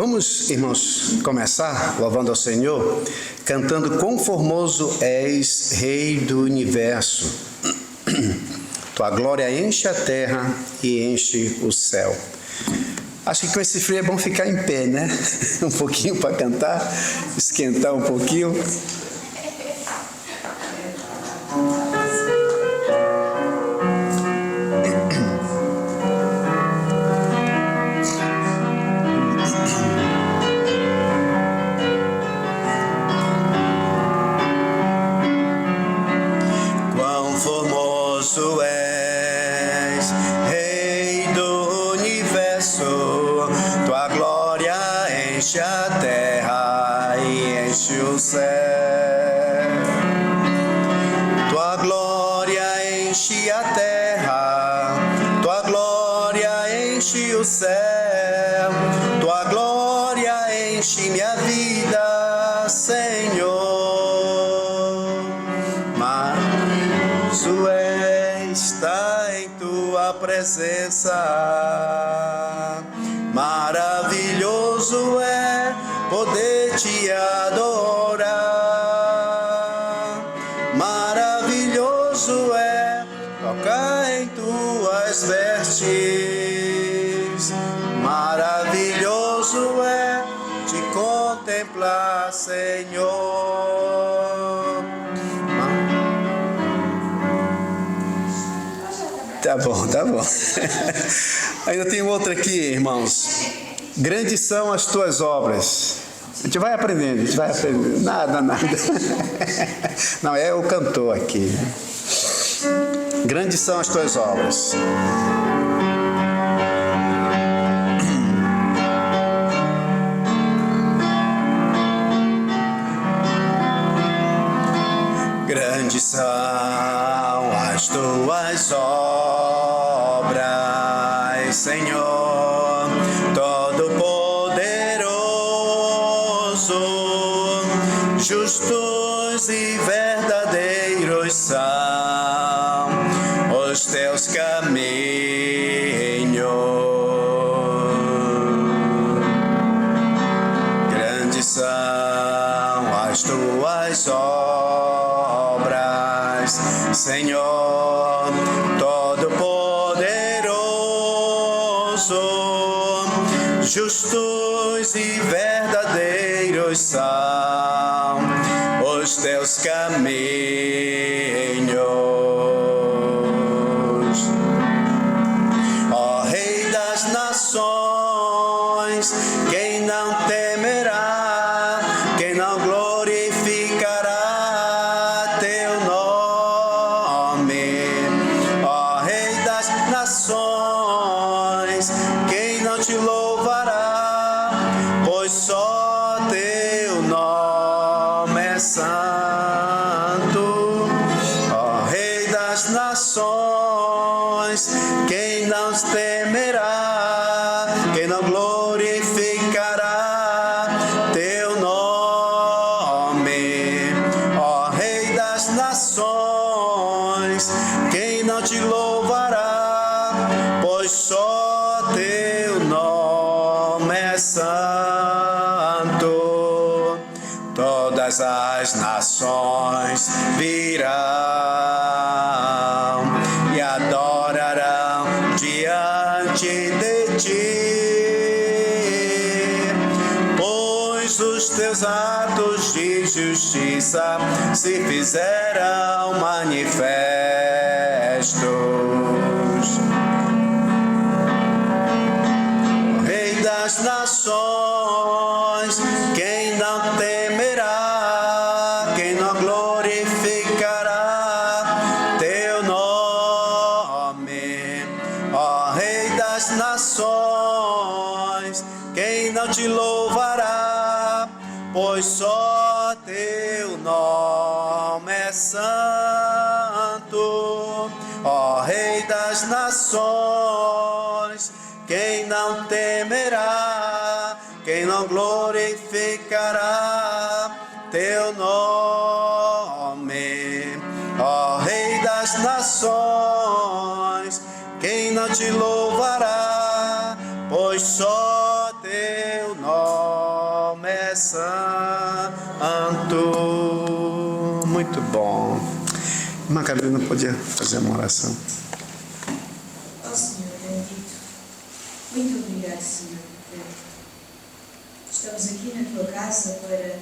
Vamos, irmãos, começar louvando ao Senhor, cantando Quão formoso és, Rei do Universo. Tua glória enche a terra e enche o céu. Acho que com esse frio é bom ficar em pé, né? Um pouquinho para cantar, esquentar um pouquinho. Quão formoso és, Rei do Universo, tua glória enche a terra e enche o céu. Tua glória enche a terra, tua glória enche o céu, tua glória enche minha vida, Senhor. Maravilhoso é estar em tua presença, maravilhoso é poder te adorar, maravilhoso é tocar em tuas vestes, maravilhoso é te contemplar, Senhor. Tá bom, tá bom. Ainda tem outra aqui, irmãos. Grandes são as tuas obras. A gente vai aprendendo, a gente vai aprendendo. Nada. Não, é o cantor aqui. Grandes são as tuas obras. Grandes são as tuas obras, Senhor, Todo-Poderoso. Justos e verdadeiros são os teus caminhos. Grandes são as tuas obras, Senhor, Todo-Poderoso. Justos e verdadeiros são os teus caminhos. Ó Rei das nações, quem não temerá, quem não glorificará teu nome? Ó Rei das nações, quem não te louvará, pois só teu nome é santo. Ó Rei das nações, quem não temerá, quem não glorificará teu nome? Ó Rei das nações, quem não te louvará, pois só teu nome é santo. Todas as nações virão e adorarão diante de ti, pois os teus atos de justiça se fizeram manifestos. Rei das nações, quem não temerá, quem não glorificará teu nome? Ó Rei das nações, quem não te louvará, pois só teu nome é santo. Ó Rei das nações, quem não temerá, quem não glorificará teu nome? Ó Rei das nações, quem não te louvará, pois só teu nome muito bom. Irmã Carolina podia fazer uma oração. Ó Senhor bendito, muito obrigado, Senhor. Estamos aqui na tua casa para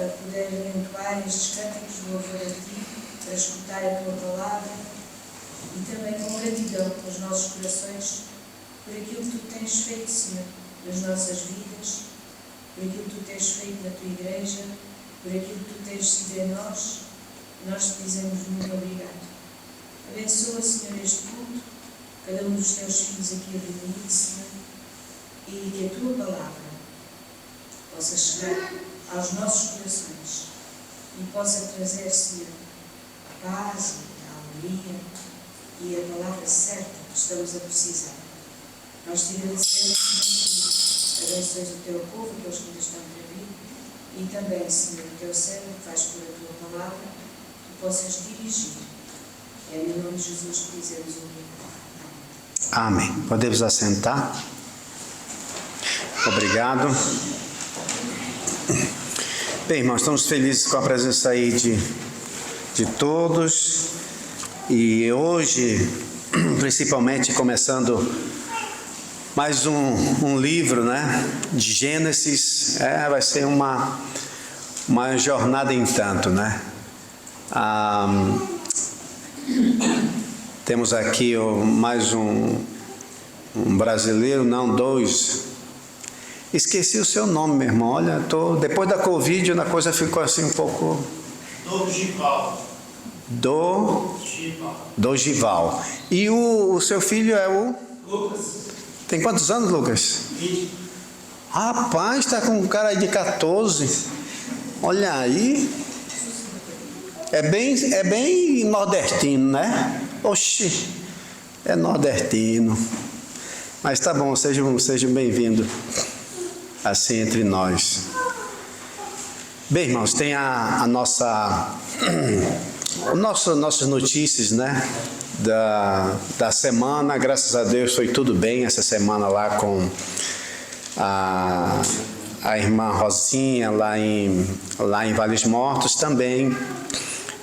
poder entoar estes cânticos de louvor a ti, para escutar a tua palavra e também com gratidão pelos nossos corações por aquilo que tu tens feito, Senhor, nas nossas vidas, por aquilo que tu tens feito na tua igreja, por aquilo que tu tens sido em nós. Nós te dizemos muito obrigado. Abençoa, Senhor, este culto, cada um dos teus filhos aqui reunidos, Senhor, e que a tua palavra possa chegar aos nossos corações e possa trazer, Senhor, a paz e a alegria e a palavra certa que estamos a precisar. Nós te agradecemos, Senhor, que abençoes o teu povo, aqueles que ainda estão para vir, e também, Senhor, o teu servo que vais por a tua palavra, que possas dirigir. É no nome de Jesus que dizemos o Amém. Podemos assentar? Obrigado. Bem, irmãos, estamos felizes com a presença aí de todos. E hoje, principalmente, começando mais um livro, né? De Gênesis. Vai ser uma jornada em tanto, né? Temos aqui mais um brasileiro, não, dois. Esqueci o seu nome, meu irmão. Olha, depois da Covid, a coisa ficou assim um pouco... Dogival. E o seu filho é o... Lucas. Tem quantos anos, Lucas? 20. Rapaz, está com um cara de 14. Olha aí. É bem nordestino, né? Oxi, é nordestino. Mas tá bom, sejam bem-vindos assim entre nós. Bem, irmãos, tem nossas notícias, né? Da semana. Graças a Deus foi tudo bem essa semana lá com a irmã Rosinha lá em Vales Mortos, também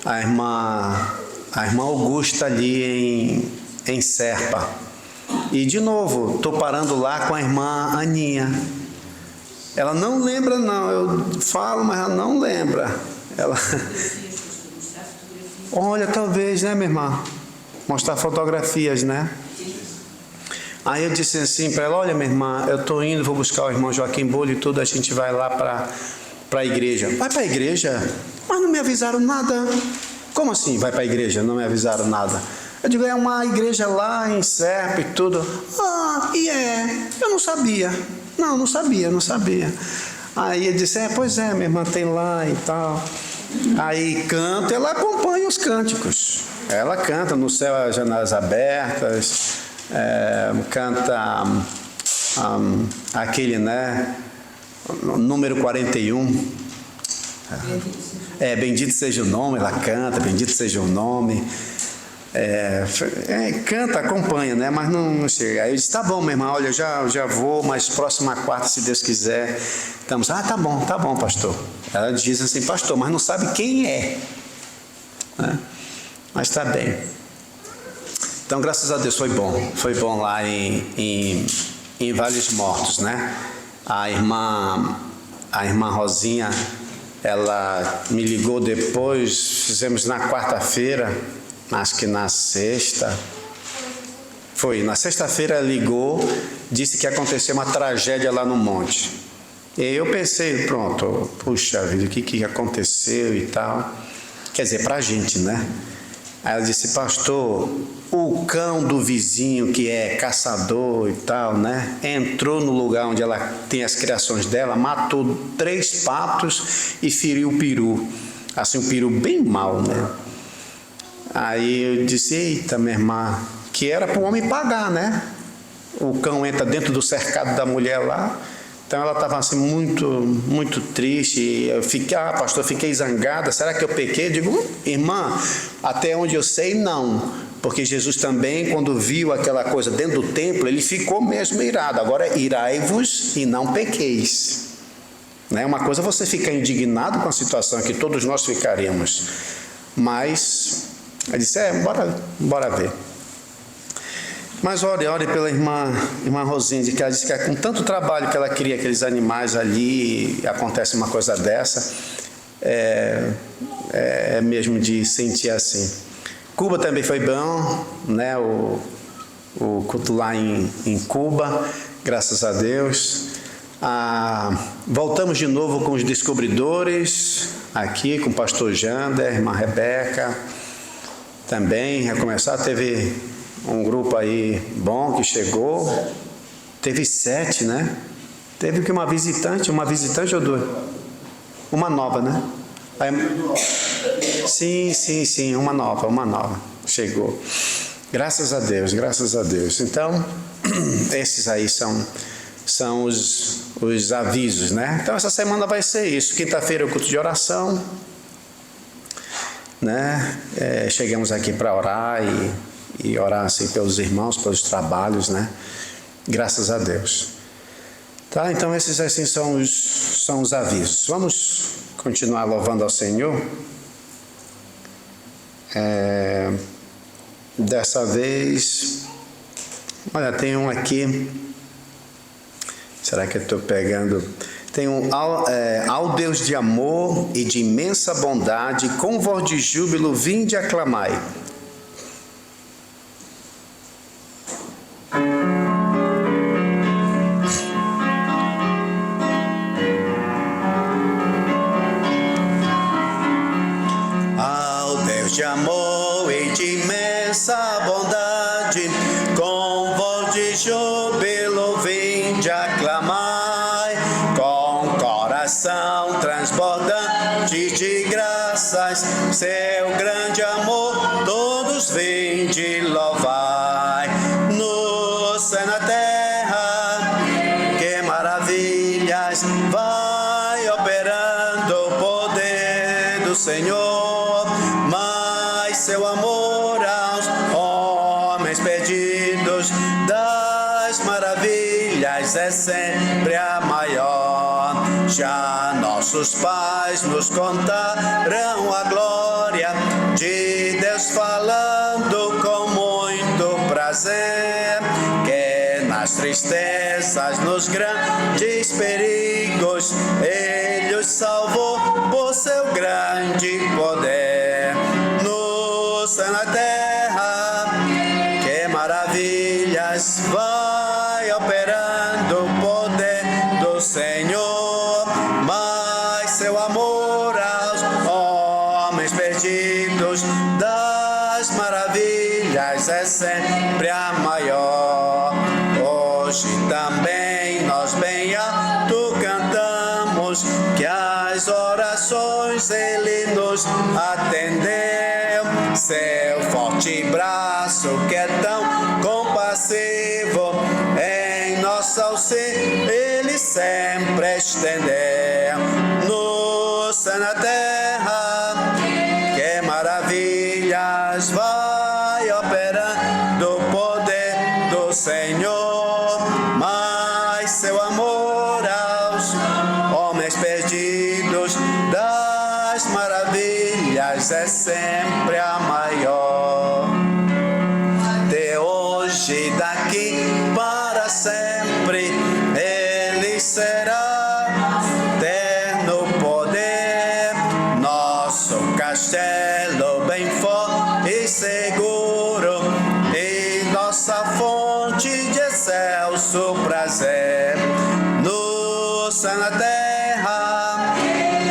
a irmã Augusta ali em Serpa. E de novo, estou parando lá com a irmã Aninha. Ela não lembra não, eu falo, mas ela não lembra. Olha, talvez, né, minha irmã? Mostrar fotografias, né? Aí eu disse assim para ela: olha, minha irmã, eu estou indo, vou buscar o irmão Joaquim Bolho e tudo, a gente vai lá para a igreja. Vai para a igreja? Mas não me avisaram nada. Como assim vai para a igreja? Não me avisaram nada. Eu digo, é uma igreja lá em Serpa e tudo. Eu não sabia. Não sabia. Aí ele disse, pois é, minha irmã tem lá e tal. Aí canta, ela acompanha os cânticos. Ela canta No Céu as Janelas Abertas, canta aquele, né, número 41. Bendito seja o nome, ela canta, bendito seja o nome. Canta, acompanha, né? Mas não chega. Aí eu disse, tá bom, minha irmã, olha, já vou, mas próxima quarta, se Deus quiser, estamos. Tá bom, pastor. Ela diz assim, pastor, mas não sabe quem é, né? Mas tá bem. Então, graças a Deus, foi bom lá em Vales Mortos, né? A irmã Rosinha, ela me ligou depois, fizemos na quarta-feira, acho que na sexta. Foi, na sexta-feira ligou, disse que aconteceu uma tragédia lá no monte. E eu pensei, pronto, puxa vida, o que aconteceu e tal. Quer dizer, pra gente, né? Aí ela disse, pastor, o cão do vizinho que é caçador e tal, né? Entrou no lugar onde ela tem as criações dela, matou 3 patos e feriu o peru. Assim, um peru bem mau, né? Aí eu disse, eita, minha irmã, que era para o homem pagar, né? O cão entra dentro do cercado da mulher lá. Então ela estava assim muito triste. Eu fiquei zangada. Será que eu pequei? Eu digo, irmã, até onde eu sei, não. Porque Jesus também, quando viu aquela coisa dentro do templo, ele ficou mesmo irado. Agora, irai-vos e não pequeis. Né? Uma coisa é você ficar indignado com a situação que todos nós ficaríamos, mas ele disse, bora ver. Mas ore pela irmã Rosinde, que ela disse que com tanto trabalho que ela cria aqueles animais ali, e acontece uma coisa dessa, é mesmo de sentir assim. Cuba também foi bom, né? O culto lá em Cuba, graças a Deus. Voltamos de novo com os descobridores, aqui com o pastor Jander, irmã Rebeca, também recomeçar. Teve um grupo aí bom que chegou, teve 7, né? Teve que uma visitante ou 2? Uma nova, né? Sim, uma nova, chegou. Graças a Deus. Então, esses aí são os avisos, né? Então, essa semana vai ser isso. Quinta-feira é o culto de oração, né? Chegamos aqui para orar e orar assim pelos irmãos, pelos trabalhos, né? Graças a Deus. Tá? Então, esses assim são os avisos. Vamos continuar louvando ao Senhor. Dessa vez, olha, tem um aqui. Será que eu estou pegando? Tem um ao Deus de amor e de imensa bondade, com voz de júbilo, vinde aclamai. Ao Deus de amor e de imensa bondade, com voz de júbilo, vinde aclamai, com coração transbordante de graças, seu grande amor, todos vinde louvai. No céu e na terra, que maravilhas, vai operando o poder do Senhor, mas seu amor aos homens perdidos, das maravilhas é sempre a maior. Já nossos pais nos contaram a glória de Deus, falando com muito prazer, que nas tristezas, nos grandes perigos, Ele os salvou por seu grande poder. No céu e na terra, que maravilhas, vai operando o poder do Senhor, mas seu amor aos homens perdidos, das maravilhas é sempre a maior. Hoje também nós bem alto cantamos, que as orações Ele nos atendeu. Seu forte braço que é tão compassivo, em nosso auxílio Ele sempre estendeu. No céu e na terra, que maravilhas, vai operando o poder do Senhor, mas seu amor aos homens perdidos, das maravilhas é sempre a maior. De hoje e daqui para sempre, Ele será eterno poder, nosso castelo bem forte e seguro, e nossa fonte de excelso prazer. No céu e na terra,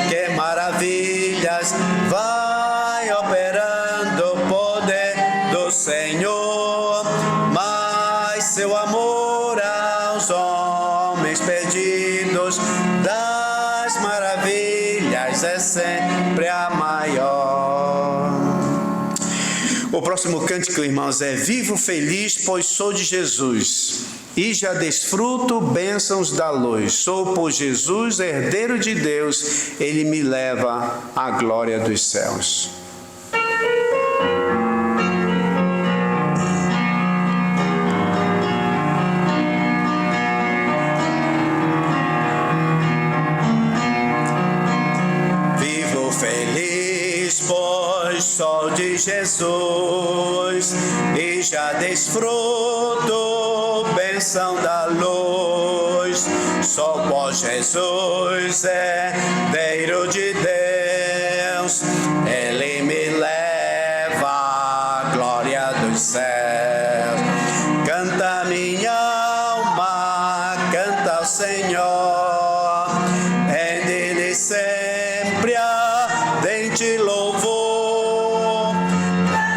que maravilhas, vai operando o poder do Senhor, mas seu amor aos homens perdidos, das maravilhas é sempre a maior. O próximo cântico, irmãos, é Vivo feliz, pois sou de Jesus, e já desfruto bênçãos da luz. Sou por Jesus, herdeiro de Deus, Ele me leva à glória dos céus. feliz, pois sou de Jesus e já desfruto bênção da luz. Sou por Jesus, herdeiro de Deus, Ele me leva à glória dos céus. Canta minha alma, canta ao Senhor, é dele sempre ardente louvor.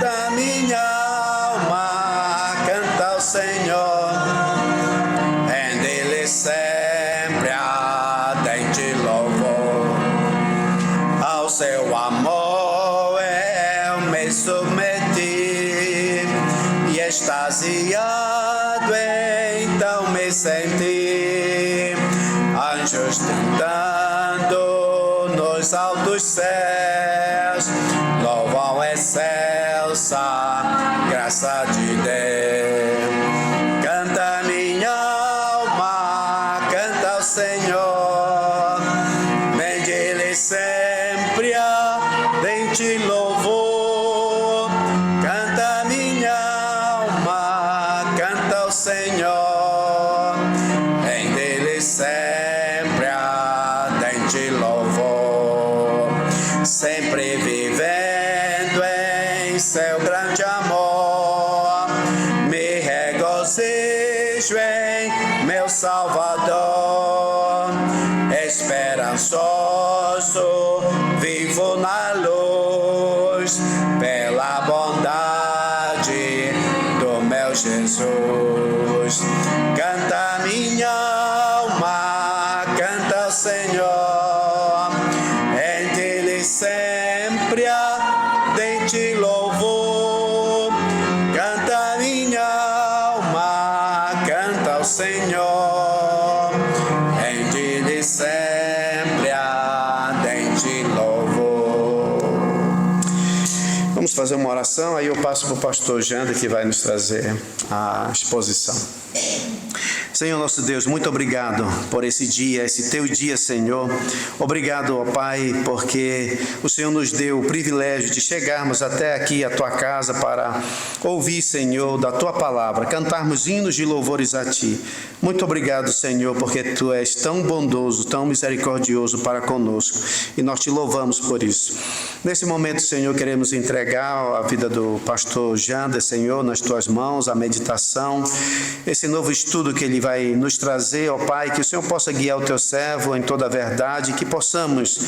Canta minha alma, canta ao Senhor, é dele sempre ardente louvor. Ao seu amor eu me submeti e extasiado então me senti. Anjos cantando nos altos céus, louvam a excelsa graça de Deus. Canta minha alma, canta ao Senhor, bende-lhe sempre ardente louvor. Canta minha alma, canta ao Senhor, bende-lhe sempre ardente louvor. Sempre vivendo em seu grande amor, me regozijo em meu Salvador. Esperançoso vivo na luz, pela bondade do meu Jesus. Canta minha alma, canta ao Senhor, em dele sempre ardente louvor. Canta minha alma, canta ao Senhor, em dele sempre ardente louvor. Vamos fazer uma oração, aí eu passo para o pastor Jander, que vai nos trazer a exposição. Senhor nosso Deus, muito obrigado por esse dia, esse teu dia, Senhor. Obrigado, ó Pai, porque o Senhor nos deu o privilégio de chegarmos até aqui à tua casa para ouvir, Senhor, da tua palavra, cantarmos hinos de louvores a ti. Muito obrigado, Senhor, porque tu és tão bondoso, tão misericordioso para conosco e nós te louvamos por isso. Nesse momento, Senhor, queremos entregar a vida do pastor Jander, Senhor, nas tuas mãos, a meditação, esse novo estudo que ele vai nos trazer, ó Pai, que o Senhor possa guiar o teu servo em toda a verdade, que possamos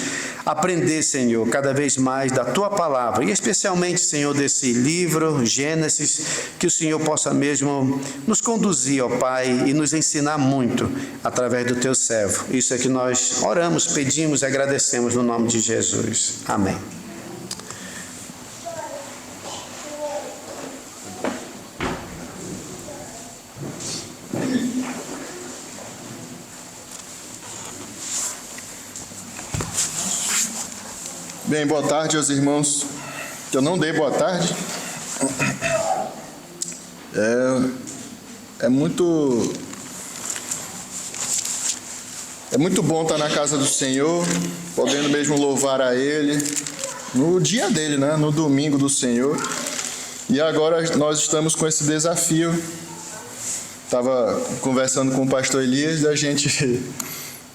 aprender, Senhor, cada vez mais da tua palavra, e especialmente, Senhor, desse livro, Gênesis, que o Senhor possa mesmo nos conduzir, ó Pai, e nos ensinar muito através do teu servo. Isso é que nós oramos, pedimos e agradecemos no nome de Jesus. Amém. Bem, boa tarde aos irmãos que eu não dei boa tarde. É muito bom estar na casa do Senhor, podendo mesmo louvar a Ele no dia dele, né? No domingo do Senhor. E agora nós estamos com esse desafio. Estava conversando com o pastor Elias da gente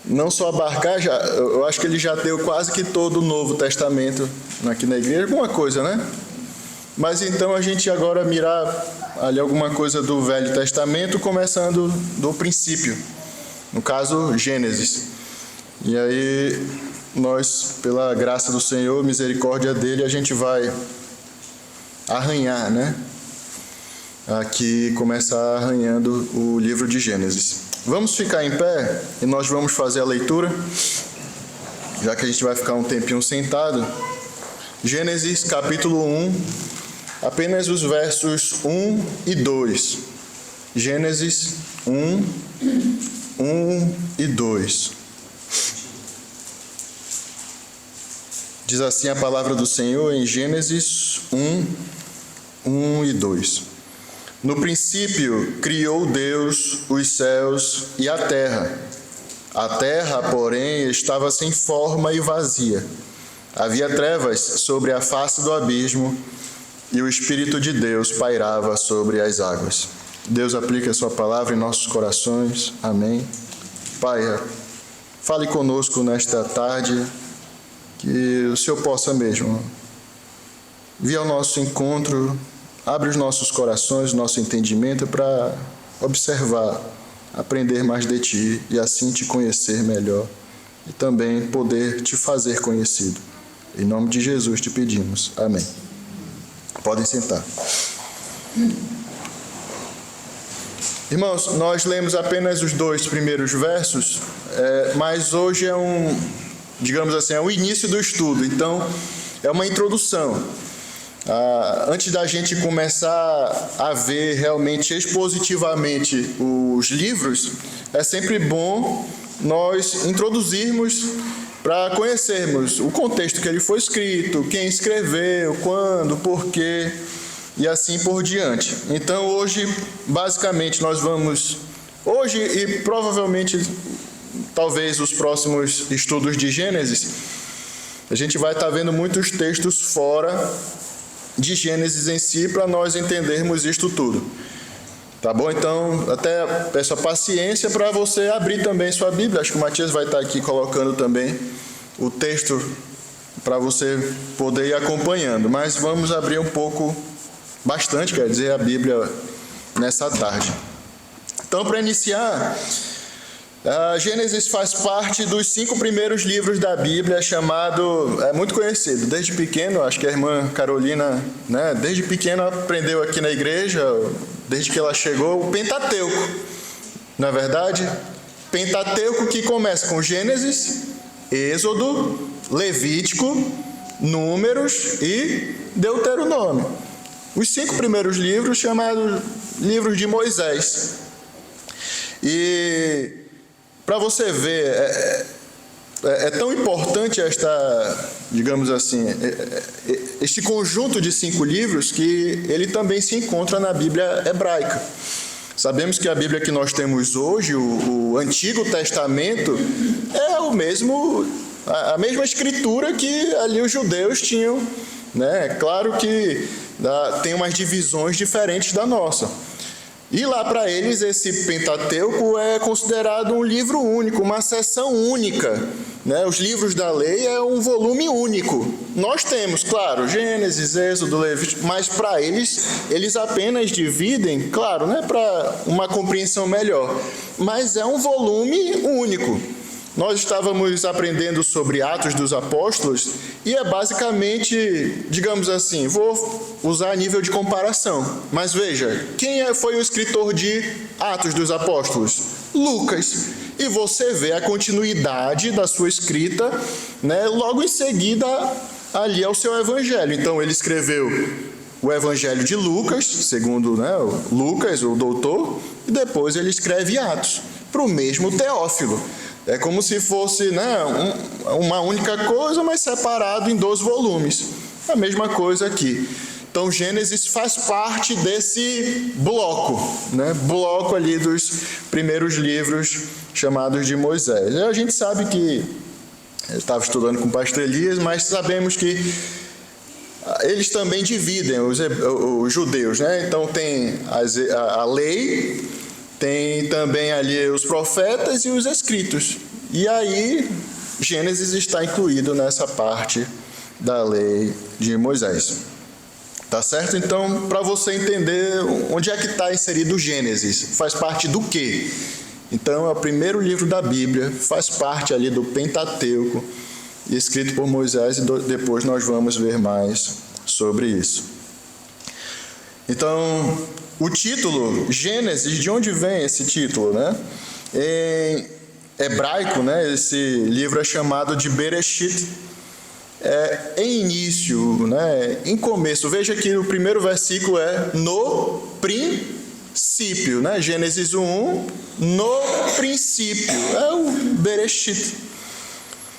não só abarcar, eu acho que ele já deu quase que todo o Novo Testamento aqui na igreja, alguma coisa, né? Mas então a gente agora mirar ali alguma coisa do Velho Testamento, começando do princípio, no caso Gênesis. E aí nós, pela graça do Senhor, misericórdia dele, a gente vai arranhar, né? Aqui começar arranhando o livro de Gênesis. Vamos ficar em pé e nós vamos fazer a leitura, já que a gente vai ficar um tempinho sentado. Gênesis capítulo 1, apenas os versos 1 e 2. Gênesis 1 e 2. Diz assim a palavra do Senhor em Gênesis 1 e 2. No princípio criou Deus os céus e a terra. A terra, porém, estava sem forma e vazia. Havia trevas sobre a face do abismo e o Espírito de Deus pairava sobre as águas. Deus aplica a sua palavra em nossos corações. Amém. Pai, fale conosco nesta tarde, que o Senhor possa mesmo vir ao nosso encontro, abre os nossos corações, o nosso entendimento para observar, aprender mais de Ti e assim Te conhecer melhor e também poder Te fazer conhecido. Em nome de Jesus te pedimos. Amém. Podem sentar. Irmãos, nós lemos apenas os 2 primeiros versos, mas hoje é digamos assim, é o início do estudo, então é uma introdução. Antes da gente começar a ver realmente expositivamente os livros, é sempre bom nós introduzirmos para conhecermos o contexto que ele foi escrito, quem escreveu, quando, porquê e assim por diante. Então hoje, basicamente, nós vamos, hoje e provavelmente talvez os próximos estudos de Gênesis, a gente vai estar vendo muitos textos fora de Gênesis em si para nós entendermos isto tudo. Tá bom? Então, até peço a paciência para você abrir também sua Bíblia. Acho que o Matias vai estar aqui colocando também o texto para você poder ir acompanhando. Mas vamos abrir um pouco, bastante, quer dizer, a Bíblia nessa tarde. Então, para iniciar, Gênesis faz parte dos 5 primeiros livros da Bíblia, chamado, é muito conhecido, desde pequeno, acho que a irmã Carolina, né, desde pequena aprendeu aqui na igreja, desde que ela chegou, o Pentateuco, não é verdade? Pentateuco que começa com Gênesis, Êxodo, Levítico, Números e Deuteronômio. Os 5 primeiros livros, chamados livros de Moisés. E para você ver, é tão importante digamos assim, este conjunto de 5 livros que ele também se encontra na Bíblia hebraica. Sabemos que a Bíblia que nós temos hoje, o Antigo Testamento, é a mesma escritura que ali os judeus tinham, né? Claro que tem umas divisões diferentes da nossa. E lá para eles esse Pentateuco é considerado um livro único, uma seção única, né? Os livros da lei é um volume único. Nós temos, claro, Gênesis, Êxodo, Levítico, mas para eles apenas dividem, claro, né, para uma compreensão melhor, mas é um volume único. Nós estávamos aprendendo sobre Atos dos Apóstolos e é basicamente, digamos assim, vou usar a nível de comparação, mas veja, quem foi o escritor de Atos dos Apóstolos? Lucas. E você vê a continuidade da sua escrita, né, logo em seguida ali ao seu evangelho. Então ele escreveu o Evangelho de Lucas, segundo, né, Lucas, o doutor, e depois ele escreve Atos para o mesmo Teófilo. É como se fosse, né, uma única coisa, mas separado em 2 volumes. A mesma coisa aqui. Então, Gênesis faz parte desse bloco, né, bloco ali dos primeiros livros chamados de Moisés. E a gente sabe que, eu estava estudando com o pastor Elias, mas sabemos que eles também dividem, os judeus, né? Então, tem a lei, tem também ali os profetas e os escritos. E aí, Gênesis está incluído nessa parte da lei de Moisés. Tá certo? Então, para você entender onde é que está inserido Gênesis, faz parte do quê? Então, é o primeiro livro da Bíblia, faz parte ali do Pentateuco, escrito por Moisés, e depois nós vamos ver mais sobre isso. Então, o título, Gênesis, de onde vem esse título, né? Em hebraico, né, esse livro é chamado de Bereshit, em início, né, em começo. Veja que o primeiro versículo é no princípio, né? Gênesis 1, no princípio, é o Bereshit.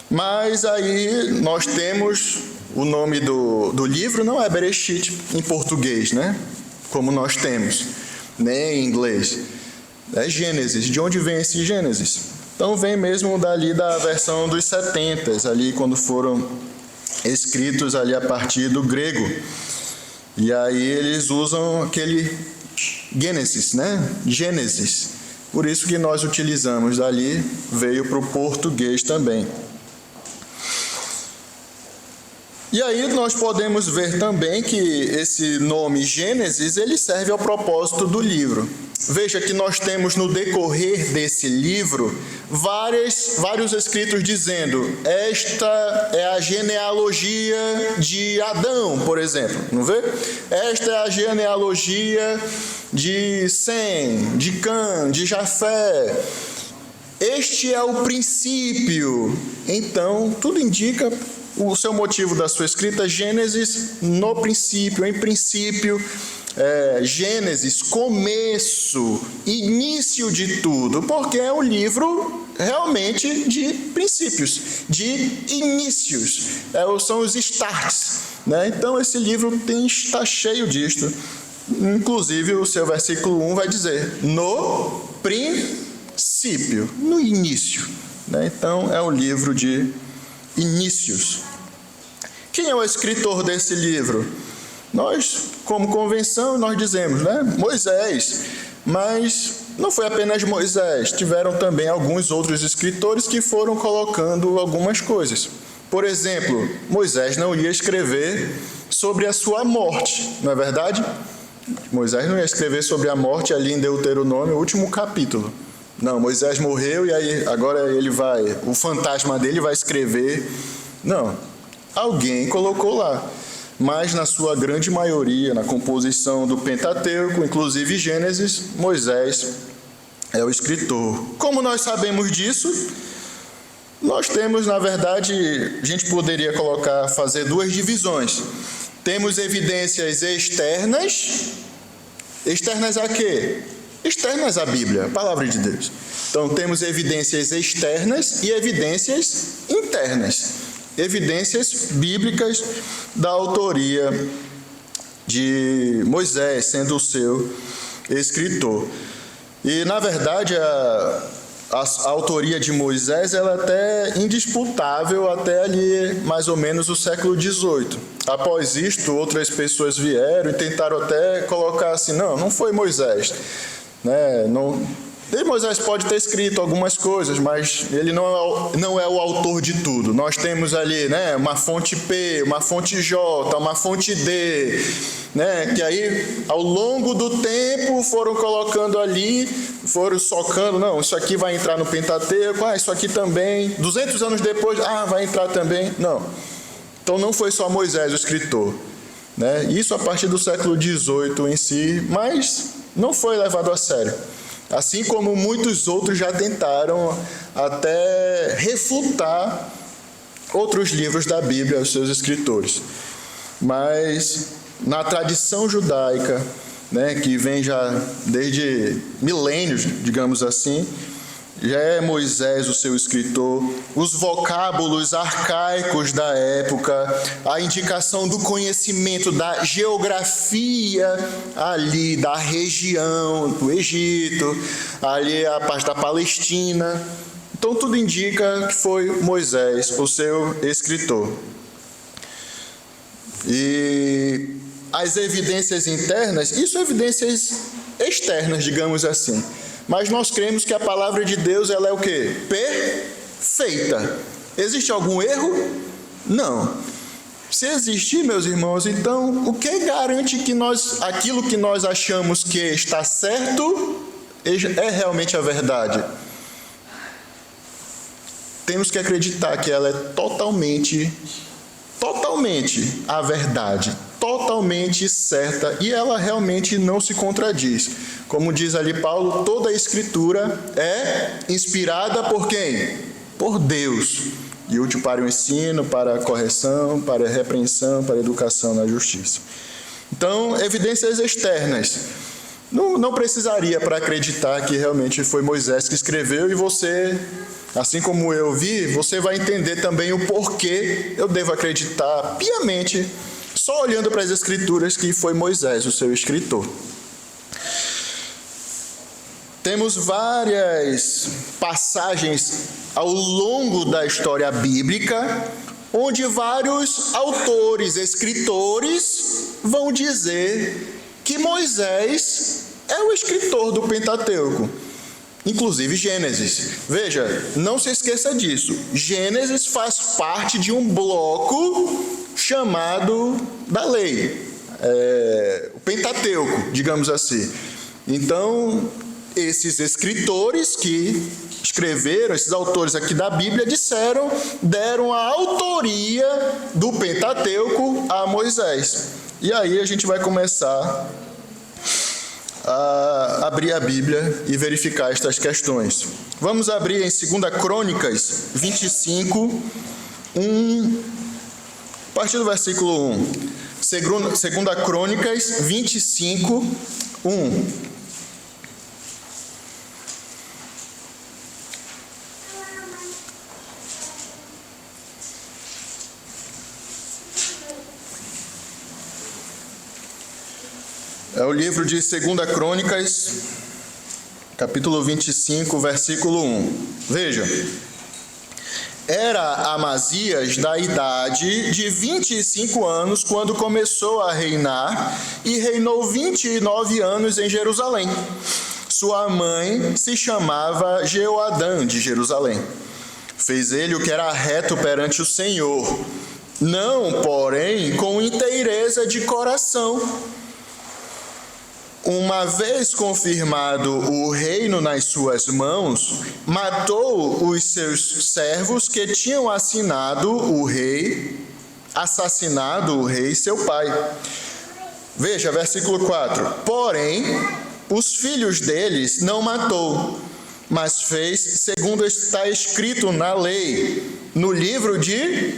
Mas aí nós temos o nome do livro, não é Bereshit em português, né? Como nós temos, nem em inglês. É Gênesis. De onde vem esse Gênesis? Então vem mesmo dali da versão dos 70, ali quando foram escritos ali a partir do grego. E aí eles usam aquele Gênesis, né? Gênesis. Por isso que nós utilizamos dali, veio para o português também. E aí nós podemos ver também que esse nome Gênesis, ele serve ao propósito do livro. Veja que nós temos no decorrer desse livro vários escritos dizendo: esta é a genealogia de Adão, por exemplo, não vê? Esta é a genealogia de Sem, de Cã, de Jafé. Este é o princípio. Então, tudo indica o seu motivo da sua escrita: Gênesis no princípio, em princípio. Gênesis, começo, início de tudo, porque é um livro realmente de princípios, de inícios, são os starts, né? Então esse livro está cheio disto. Inclusive o seu versículo 1 vai dizer: no princípio, no início, né? Então é um livro de inícios. Quem é o escritor desse livro? Nós, como convenção, nós dizemos, né? Moisés. Mas não foi apenas Moisés, tiveram também alguns outros escritores que foram colocando algumas coisas. Por exemplo, Moisés não ia escrever sobre a sua morte, não é verdade? Moisés não ia escrever sobre a morte ali em Deuteronômio, o último capítulo. Não, Moisés morreu e aí agora o fantasma dele vai escrever. Não, alguém colocou lá. Mas na sua grande maioria, na composição do Pentateuco, inclusive Gênesis, Moisés é o escritor. Como nós sabemos disso? Nós temos, na verdade, a gente poderia fazer duas divisões. Temos evidências externas. Externas a quê? Externas à Bíblia, a palavra de Deus. Então temos evidências externas e evidências internas. Evidências bíblicas da autoria de Moisés, sendo o seu escritor. E, na verdade, a autoria de Moisés ela é até indisputável até ali, mais ou menos, o século XVIII. Após isto, outras pessoas vieram e tentaram até colocar assim: não foi Moisés, né? Moisés pode ter escrito algumas coisas, mas ele não é o autor de tudo. Nós temos ali, né, uma fonte P, uma fonte J, uma fonte D, né, que aí ao longo do tempo foram colocando ali, foram socando: não, isso aqui vai entrar no Pentateuco, isso aqui também, 200 anos depois, vai entrar também. Não. Então não foi só Moisés o escritor, né? Isso a partir do século XVIII em si, mas não foi levado a sério. Assim como muitos outros já tentaram até refutar outros livros da Bíblia, os seus escritores. Mas na tradição judaica, né, que vem já desde milênios, digamos assim, já é Moisés o seu escritor. Os vocábulos arcaicos da época, a indicação do conhecimento da geografia ali da região do Egito, ali a parte da Palestina. Então tudo indica que foi Moisés o seu escritor. E as evidências internas, isso evidências externas, digamos assim. Mas nós cremos que a palavra de Deus ela é o quê? Perfeita. Existe algum erro? Não. Se existir, meus irmãos, então o que garante que aquilo que nós achamos que está certo é realmente a verdade? Temos que acreditar que ela é totalmente a verdade, totalmente certa, e ela realmente não se contradiz. Como diz ali Paulo, toda a Escritura é inspirada por quem? Por Deus, e útil para o ensino, para a correção, para a repreensão, para a educação na justiça. Então, evidências externas. Não precisaria para acreditar que realmente foi Moisés que escreveu, e você, assim como eu vi, você vai entender também o porquê eu devo acreditar piamente, só olhando para as Escrituras, que foi Moisés o seu escritor. Temos várias passagens ao longo da história bíblica onde vários autores, escritores, vão dizer que Moisés é o escritor do Pentateuco, inclusive Gênesis. Veja, não se esqueça disso. Gênesis faz parte de um bloco chamado da lei, o Pentateuco, digamos assim. Então, esses escritores que escreveram, esses autores aqui da Bíblia, deram a autoria do Pentateuco a Moisés. E aí a gente vai começar a abrir a Bíblia e verificar estas questões. Vamos abrir em 2 Crônicas 25, a partir do versículo 1. 2 Crônicas 25, 1. É o livro de 2 Crônicas, capítulo 25, versículo 1. Veja. Era Amazias da idade de 25 anos quando começou a reinar e reinou 29 anos em Jerusalém. Sua mãe se chamava Jeoadã de Jerusalém. Fez ele o que era reto perante o Senhor, não, porém, com inteireza de coração. Uma vez confirmado o reino nas suas mãos, matou os seus servos que tinham assassinado o rei seu pai. Veja, versículo 4. Porém, os filhos deles não matou, mas fez segundo está escrito na lei, no livro de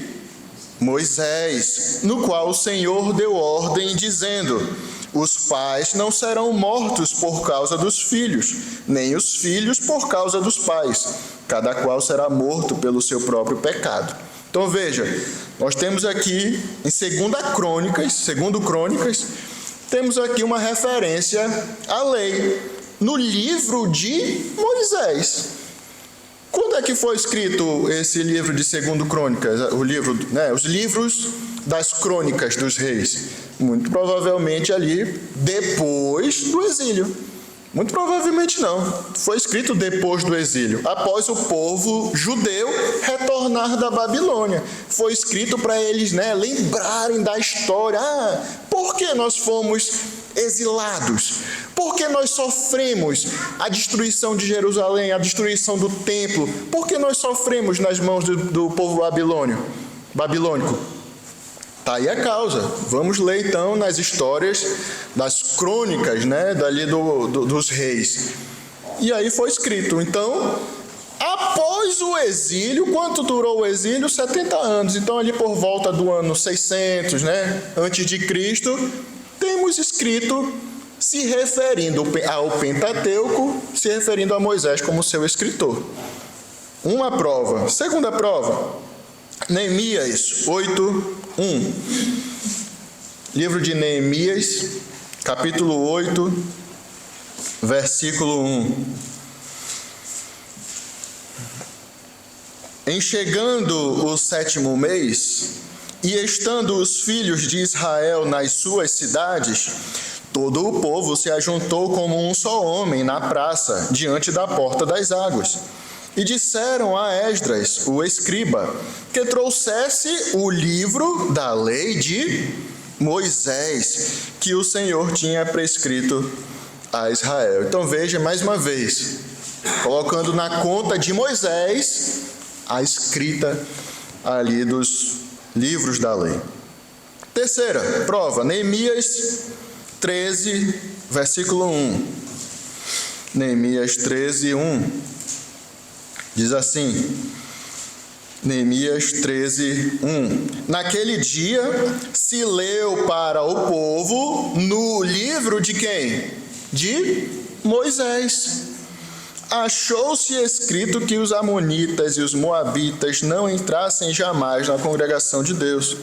Moisés, no qual o Senhor deu ordem, dizendo: os pais não serão mortos por causa dos filhos, nem os filhos por causa dos pais. Cada qual será morto pelo seu próprio pecado. Então veja, nós temos aqui em 2 Crônicas, temos aqui uma referência à lei, no livro de Moisés. Quando é que foi escrito esse livro de 2 Crônicas? Os livros das crônicas dos reis. Muito provavelmente ali depois do exílio. Muito provavelmente não. Foi escrito depois do exílio, após o povo judeu retornar da Babilônia. Foi escrito para eles, lembrarem da história. Por que nós fomos exilados? Por que nós sofremos a destruição de Jerusalém, a destruição do templo? Por que nós sofremos nas mãos do povo babilônico? Está aí a causa. Vamos ler então nas histórias das crônicas, dali dos reis. E aí foi escrito. Então, após o exílio, quanto durou o exílio? 70 anos. Então, ali por volta do ano 600, antes de Cristo, temos escrito se referindo ao Pentateuco, se referindo a Moisés como seu escritor. Uma prova. Segunda prova, Neemias 8, 1. Livro de Neemias, capítulo 8, versículo 1. Em chegando o 7º mês, e estando os filhos de Israel nas suas cidades, todo o povo se ajuntou como um só homem na praça, diante da porta das águas. E disseram a Esdras, o escriba, que trouxesse o livro da lei de Moisés, que o Senhor tinha prescrito a Israel. Então veja mais uma vez, colocando na conta de Moisés a escrita ali dos livros da lei. Terceira prova, Neemias 13, versículo 1. Neemias 13, 1. Diz assim, Neemias 13, 1. Naquele dia se leu para o povo no livro de quem? De Moisés. Achou-se escrito que os amonitas e os moabitas não entrassem jamais na congregação de Deus.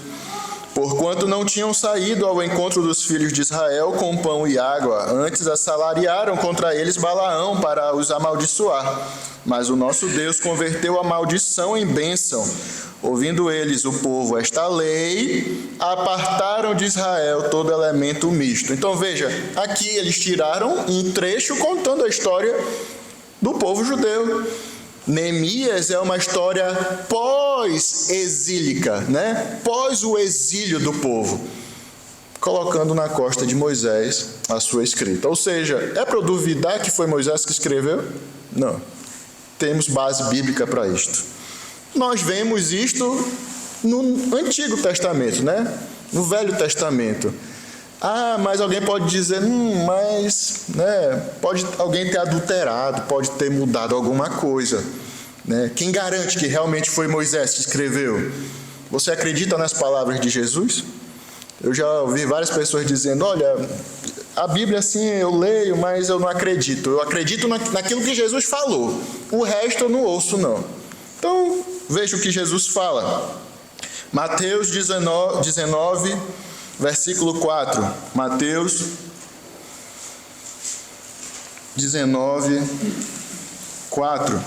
Porquanto não tinham saído ao encontro dos filhos de Israel com pão e água, antes assalariaram contra eles Balaão para os amaldiçoar. Mas o nosso Deus converteu a maldição em bênção. Ouvindo eles, o povo, esta lei, apartaram de Israel todo elemento misto. Então veja, aqui eles tiraram um trecho contando a história do povo judeu. Neemias é uma história pós-exílica, né? Pós o exílio do povo, colocando na costa de Moisés a sua escrita. Ou seja, é para duvidar que foi Moisés que escreveu? Não. Temos base bíblica para isto. Nós vemos isto no Antigo Testamento, né? No Velho Testamento. Ah, mas alguém pode dizer, mas, né, pode alguém ter adulterado, pode ter mudado alguma coisa, né? Quem garante que realmente foi Moisés que escreveu? Você acredita nas palavras de Jesus? Eu já ouvi várias pessoas dizendo, olha, a Bíblia assim eu leio, mas eu não acredito. Eu acredito naquilo que Jesus falou. O resto eu não ouço, não. Então, veja o que Jesus fala. Mateus 19, versículo 4. Mateus 19, 4.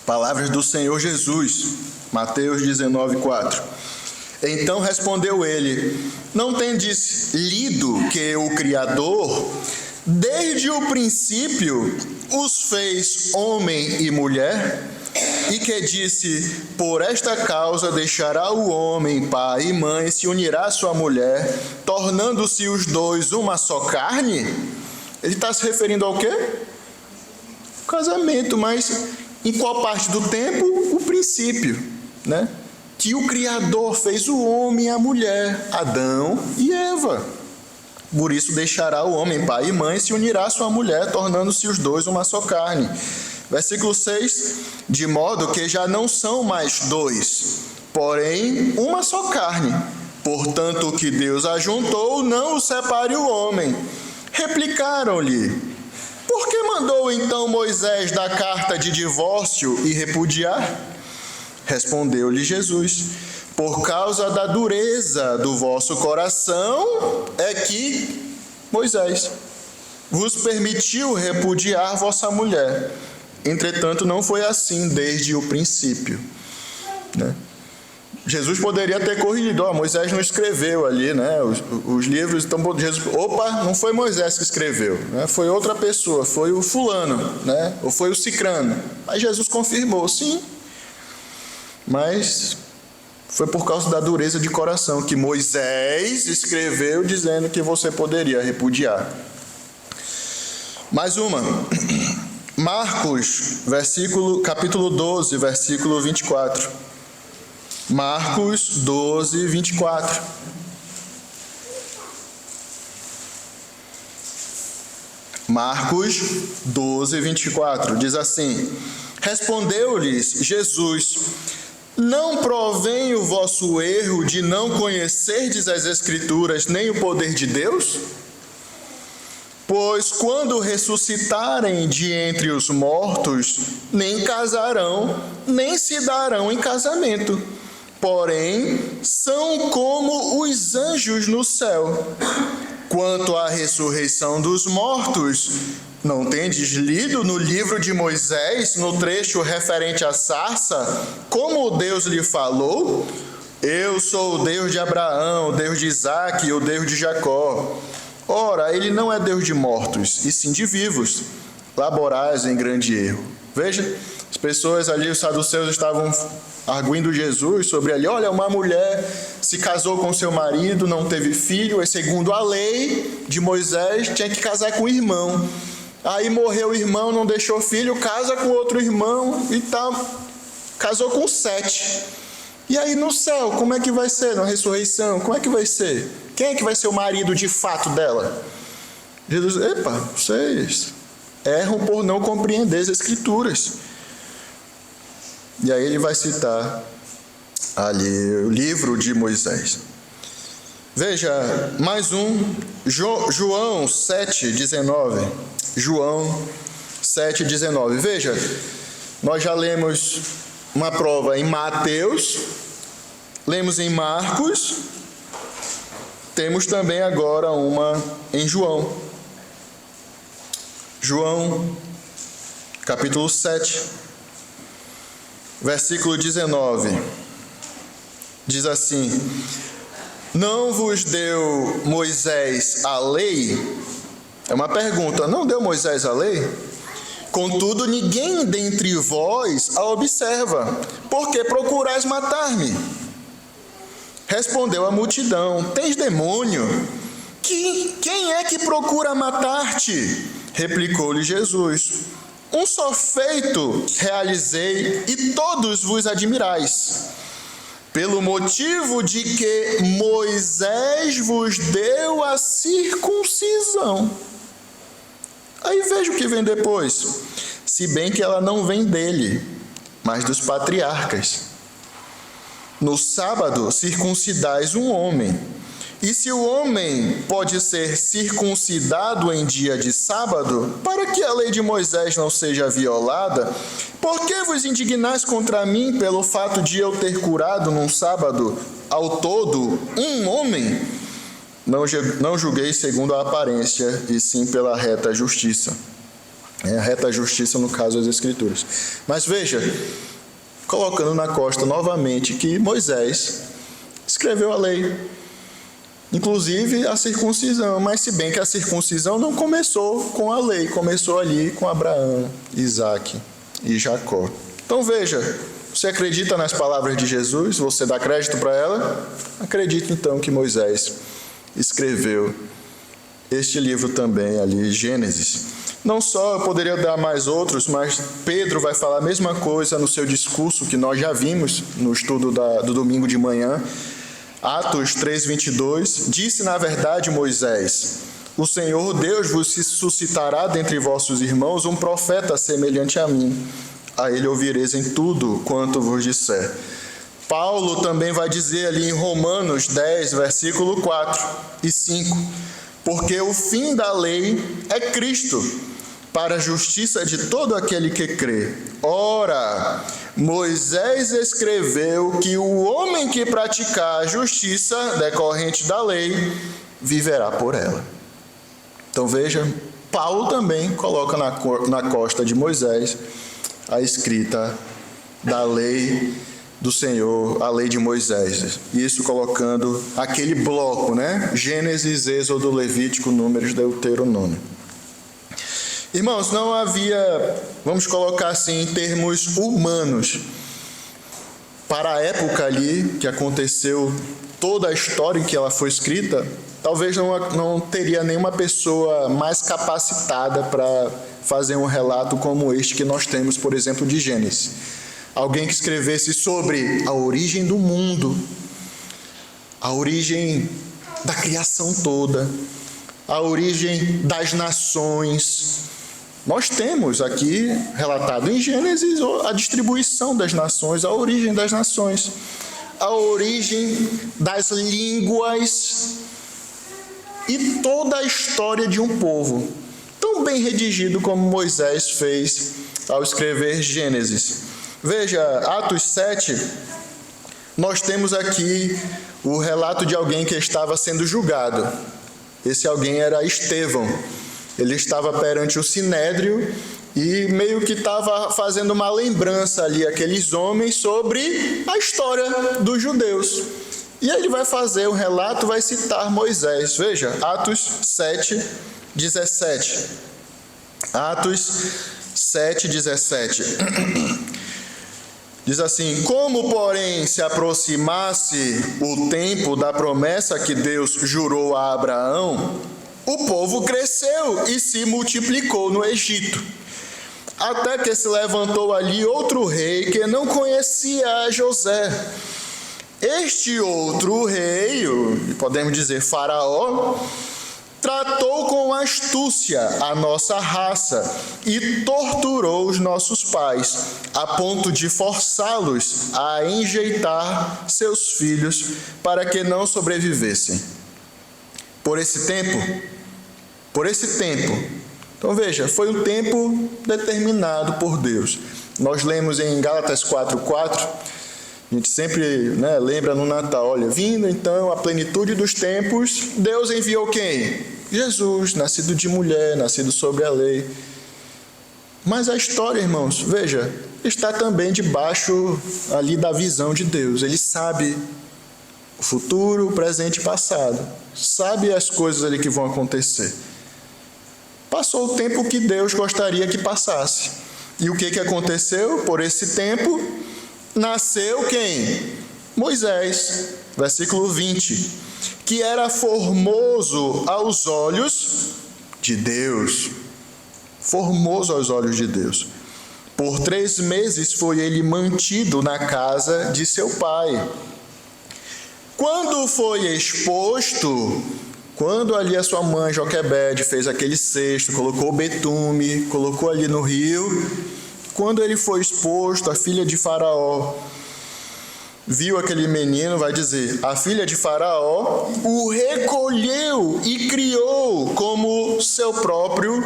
Palavras do Senhor Jesus. Mateus 19, 4. Então respondeu ele: não tendes lido que o Criador, desde o princípio, os fez homem e mulher? E que disse, por esta causa deixará o homem pai e mãe, se unirá à sua mulher, tornando-se os dois uma só carne? Ele está se referindo ao quê? O casamento, mas em qual parte do tempo? O princípio, né? Que o Criador fez o homem e a mulher, Adão e Eva. Por isso deixará o homem pai e mãe, se unirá à sua mulher, tornando-se os dois uma só carne. Versículo 6, de modo que já não são mais dois, porém uma só carne. Portanto, o que Deus ajuntou, não o separe o homem. Replicaram-lhe: por que mandou então Moisés dar carta de divórcio e repudiar? Respondeu-lhe Jesus: por causa da dureza do vosso coração é que Moisés vos permitiu repudiar vossa mulher. Entretanto, não foi assim desde o princípio, né? Jesus poderia ter corrigido, Moisés não escreveu ali, né, os livros, então Jesus, não foi Moisés que escreveu, né, foi outra pessoa, foi o fulano, né, ou foi o cicrano. Mas Jesus confirmou, sim, mas foi por causa da dureza de coração que Moisés escreveu dizendo que você poderia repudiar. Mais uma. Marcos, capítulo 12, versículo 24. Marcos 12, 24. Marcos 12, 24. Diz assim: respondeu-lhes Jesus: não provém o vosso erro de não conhecerdes as Escrituras nem o poder de Deus? Pois quando ressuscitarem de entre os mortos, nem casarão, nem se darão em casamento. Porém, são como os anjos no céu. Quanto à ressurreição dos mortos, não tendes lido no livro de Moisés, no trecho referente à sarça, como Deus lhe falou? Eu sou o Deus de Abraão, o Deus de Isaque e o Deus de Jacó. Ora, ele não é Deus de mortos, e sim de vivos. Laborais em grande erro. Veja, as pessoas ali, os saduceus, estavam arguindo Jesus sobre ali, olha, uma mulher se casou com seu marido, não teve filho, e segundo a lei de Moisés, tinha que casar com o irmão. Aí morreu o irmão, não deixou filho, casa com outro irmão e tal. Casou com 7. E aí no céu, como é que vai ser? Na ressurreição, como é que vai ser? Quem é que vai ser o marido de fato dela? Jesus, vocês erram por não compreender as Escrituras. E aí ele vai citar ali o livro de Moisés. Veja, mais um, João 7,19. João 7,19. Veja, nós já lemos uma prova em Mateus, lemos em Marcos, temos também agora uma em João. João, capítulo 7, versículo 19, diz assim: não vos deu Moisés a lei? É uma pergunta, não deu Moisés a lei? Contudo, ninguém dentre vós a observa, porque procurais matar-me. Respondeu a multidão: tens demônio? Quem é que procura matar-te? Replicou-lhe Jesus: um só feito realizei e todos vos admirais, pelo motivo de que Moisés vos deu a circuncisão. Aí veja o que vem depois. Se bem que ela não vem dele, mas dos patriarcas. No sábado circuncidais um homem. E se o homem pode ser circuncidado em dia de sábado, para que a lei de Moisés não seja violada, por que vos indignais contra mim pelo fato de eu ter curado num sábado ao todo um homem? Não julguei segundo a aparência, e sim pela reta justiça. A reta justiça, no caso, das Escrituras. Mas veja, colocando na costa novamente que Moisés escreveu a lei, inclusive a circuncisão, mas se bem que a circuncisão não começou com a lei, começou ali com Abraão, Isaque e Jacó. Então veja, você acredita nas palavras de Jesus? Você dá crédito para ela? Acredita então que Moisés escreveu este livro também ali, Gênesis. Não só, eu poderia dar mais outros, mas Pedro vai falar a mesma coisa no seu discurso que nós já vimos no estudo do domingo de manhã. Atos 3:22, disse na verdade Moisés: o Senhor Deus vos suscitará dentre vossos irmãos um profeta semelhante a mim. A ele ouvireis em tudo quanto vos disser. Paulo também vai dizer ali em Romanos 10, versículo 4 e 5, porque o fim da lei é Cristo, para a justiça de todo aquele que crê. Ora, Moisés escreveu que o homem que praticar a justiça decorrente da lei viverá por ela. Então veja, Paulo também coloca na costa de Moisés a escrita da lei do Senhor, a lei de Moisés. Isso colocando aquele bloco, né? Gênesis, Êxodo, Levítico, Números, Deuteronômio. Irmãos, não havia, vamos colocar assim, em termos humanos, para a época ali que aconteceu toda a história em que ela foi escrita, talvez não teria nenhuma pessoa mais capacitada para fazer um relato como este que nós temos, por exemplo, de Gênesis. Alguém que escrevesse sobre a origem do mundo, a origem da criação toda, a origem das nações. Nós temos aqui relatado em Gênesis a distribuição das nações, a origem das nações, a origem das línguas e toda a história de um povo, tão bem redigido como Moisés fez ao escrever Gênesis. Veja, Atos 7, nós temos aqui o relato de alguém que estava sendo julgado. Esse alguém era Estevão. Ele estava perante o Sinédrio e meio que estava fazendo uma lembrança ali àqueles homens sobre a história dos judeus. E aí ele vai fazer um relato, vai citar Moisés. Veja, Atos 7, 17. Atos 7, 17. Diz assim: como, porém, se aproximasse o tempo da promessa que Deus jurou a Abraão, o povo cresceu e se multiplicou no Egito, até que se levantou ali outro rei que não conhecia José. Este outro rei, podemos dizer Faraó, tratou com astúcia a nossa raça e torturou os nossos pais, a ponto de forçá-los a enjeitar seus filhos para que não sobrevivessem. Por esse tempo, então veja, foi um tempo determinado por Deus. Nós lemos em Gálatas 4:4, a gente sempre lembra no Natal, olha, vindo então a plenitude dos tempos, Deus enviou quem? Jesus, nascido de mulher, nascido sobre a lei. Mas a história, irmãos, veja, está também debaixo ali da visão de Deus. Ele sabe o futuro, o presente e o passado. Sabe as coisas ali que vão acontecer. Passou o tempo que Deus gostaria que passasse. E o que aconteceu? Por esse tempo, nasceu quem? Moisés, versículo 20, que era formoso aos olhos de Deus. Formoso aos olhos de Deus. Por 3 meses foi ele mantido na casa de seu pai. Quando foi exposto, quando ali a sua mãe Joquebede fez aquele cesto, colocou betume, colocou ali no rio, quando ele foi exposto, a filha de Faraó viu aquele menino, vai dizer, a filha de Faraó o recolheu e criou como seu próprio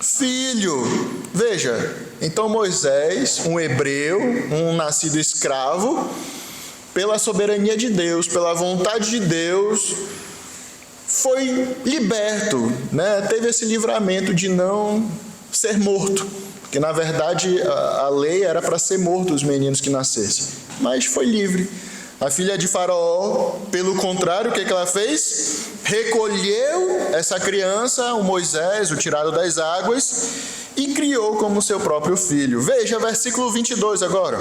filho. Veja, então Moisés, um hebreu, um nascido escravo, pela soberania de Deus, pela vontade de Deus, foi liberto, teve esse livramento de não ser morto, porque na verdade a lei era para ser morto os meninos que nascessem, mas foi livre. A filha de Faraó, pelo contrário, o que ela fez? Recolheu essa criança, o Moisés, o tirado das águas, e criou como seu próprio filho. Veja, versículo 22 agora.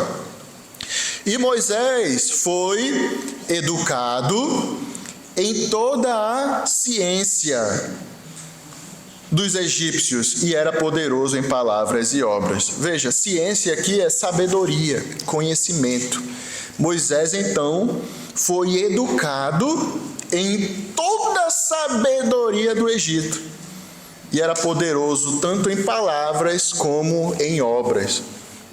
E Moisés foi educado em toda a ciência dos egípcios e era poderoso em palavras e obras. Veja, ciência aqui é sabedoria, conhecimento. Moisés, então, foi educado em toda a sabedoria do Egito e era poderoso tanto em palavras como em obras.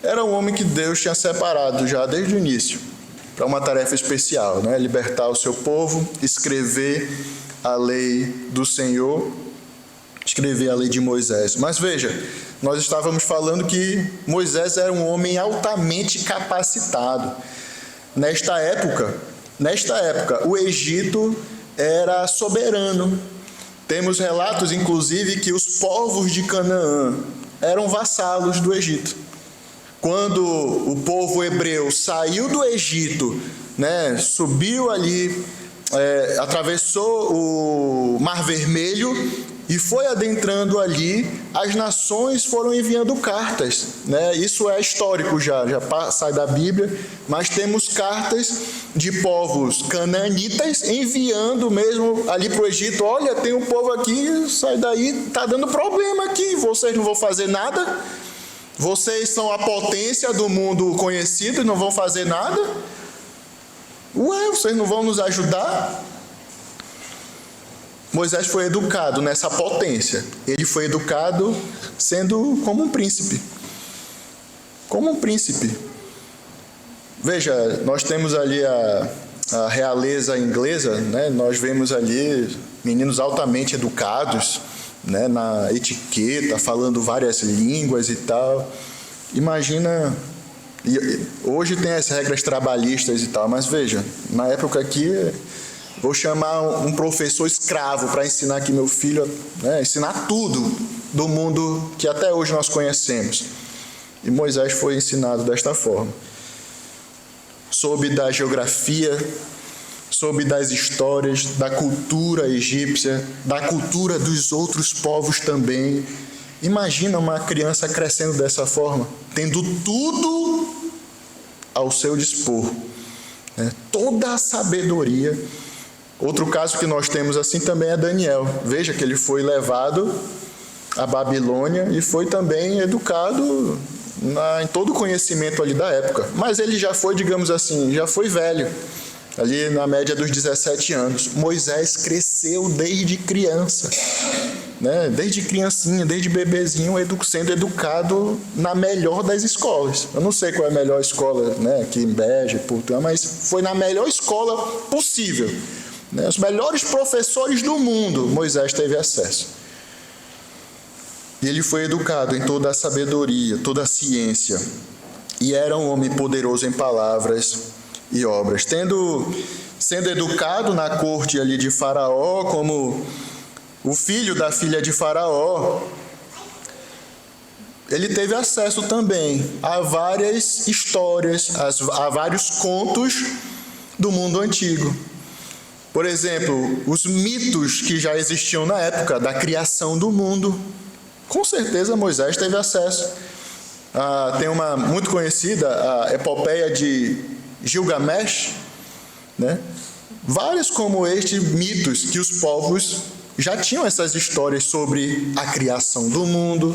Era um homem que Deus tinha separado já desde o início para uma tarefa especial, libertar o seu povo, escrever a lei do Senhor, escrever a lei de Moisés. Mas veja, nós estávamos falando que Moisés era um homem altamente capacitado. Nesta época, o Egito era soberano. Temos relatos, inclusive, que os povos de Canaã eram vassalos do Egito. Quando o povo hebreu saiu do Egito, subiu ali, atravessou o Mar Vermelho e foi adentrando ali, as nações foram enviando cartas. Isso é histórico já sai da Bíblia, mas temos cartas de povos canaanitas enviando mesmo ali para o Egito. Olha, tem um povo aqui, sai daí, está dando problema aqui, vocês não vão fazer nada? Vocês são a potência do mundo conhecido e não vão fazer nada? Vocês não vão nos ajudar? Moisés foi educado nessa potência. Ele foi educado sendo como um príncipe. Como um príncipe. Veja, nós temos ali a realeza inglesa, nós vemos ali meninos altamente educados, na etiqueta, falando várias línguas e tal. Imagina, hoje tem as regras trabalhistas e tal, mas veja, na época aqui, vou chamar um professor escravo para ensinar aqui meu filho, ensinar tudo do mundo que até hoje nós conhecemos. E Moisés foi ensinado desta forma. Soube da geografia, soube das histórias, da cultura egípcia, da cultura dos outros povos também. Imagina uma criança crescendo dessa forma, tendo tudo ao seu dispor, toda a sabedoria. Outro caso que nós temos assim também é Daniel. Veja que ele foi levado à Babilônia e foi também educado em todo o conhecimento ali da época. Mas ele já foi, digamos assim, já foi velho, ali na média dos 17 anos. Moisés cresceu desde criança, desde criancinha, desde bebezinho, sendo educado na melhor das escolas. Eu não sei qual é a melhor escola, aqui em Bege, mas foi na melhor escola possível. Os melhores professores do mundo, Moisés teve acesso. E ele foi educado em toda a sabedoria, toda a ciência. e era um homem poderoso em palavras e obras. Sendo educado na corte ali de Faraó, como o filho da filha de Faraó, ele teve acesso também a várias histórias, a vários contos do mundo antigo. Por exemplo, os mitos que já existiam na época da criação do mundo. Com certeza Moisés teve acesso. Tem uma muito conhecida, a epopeia de Gilgamesh, né? Vários como estes mitos que os povos já tinham essas histórias sobre a criação do mundo,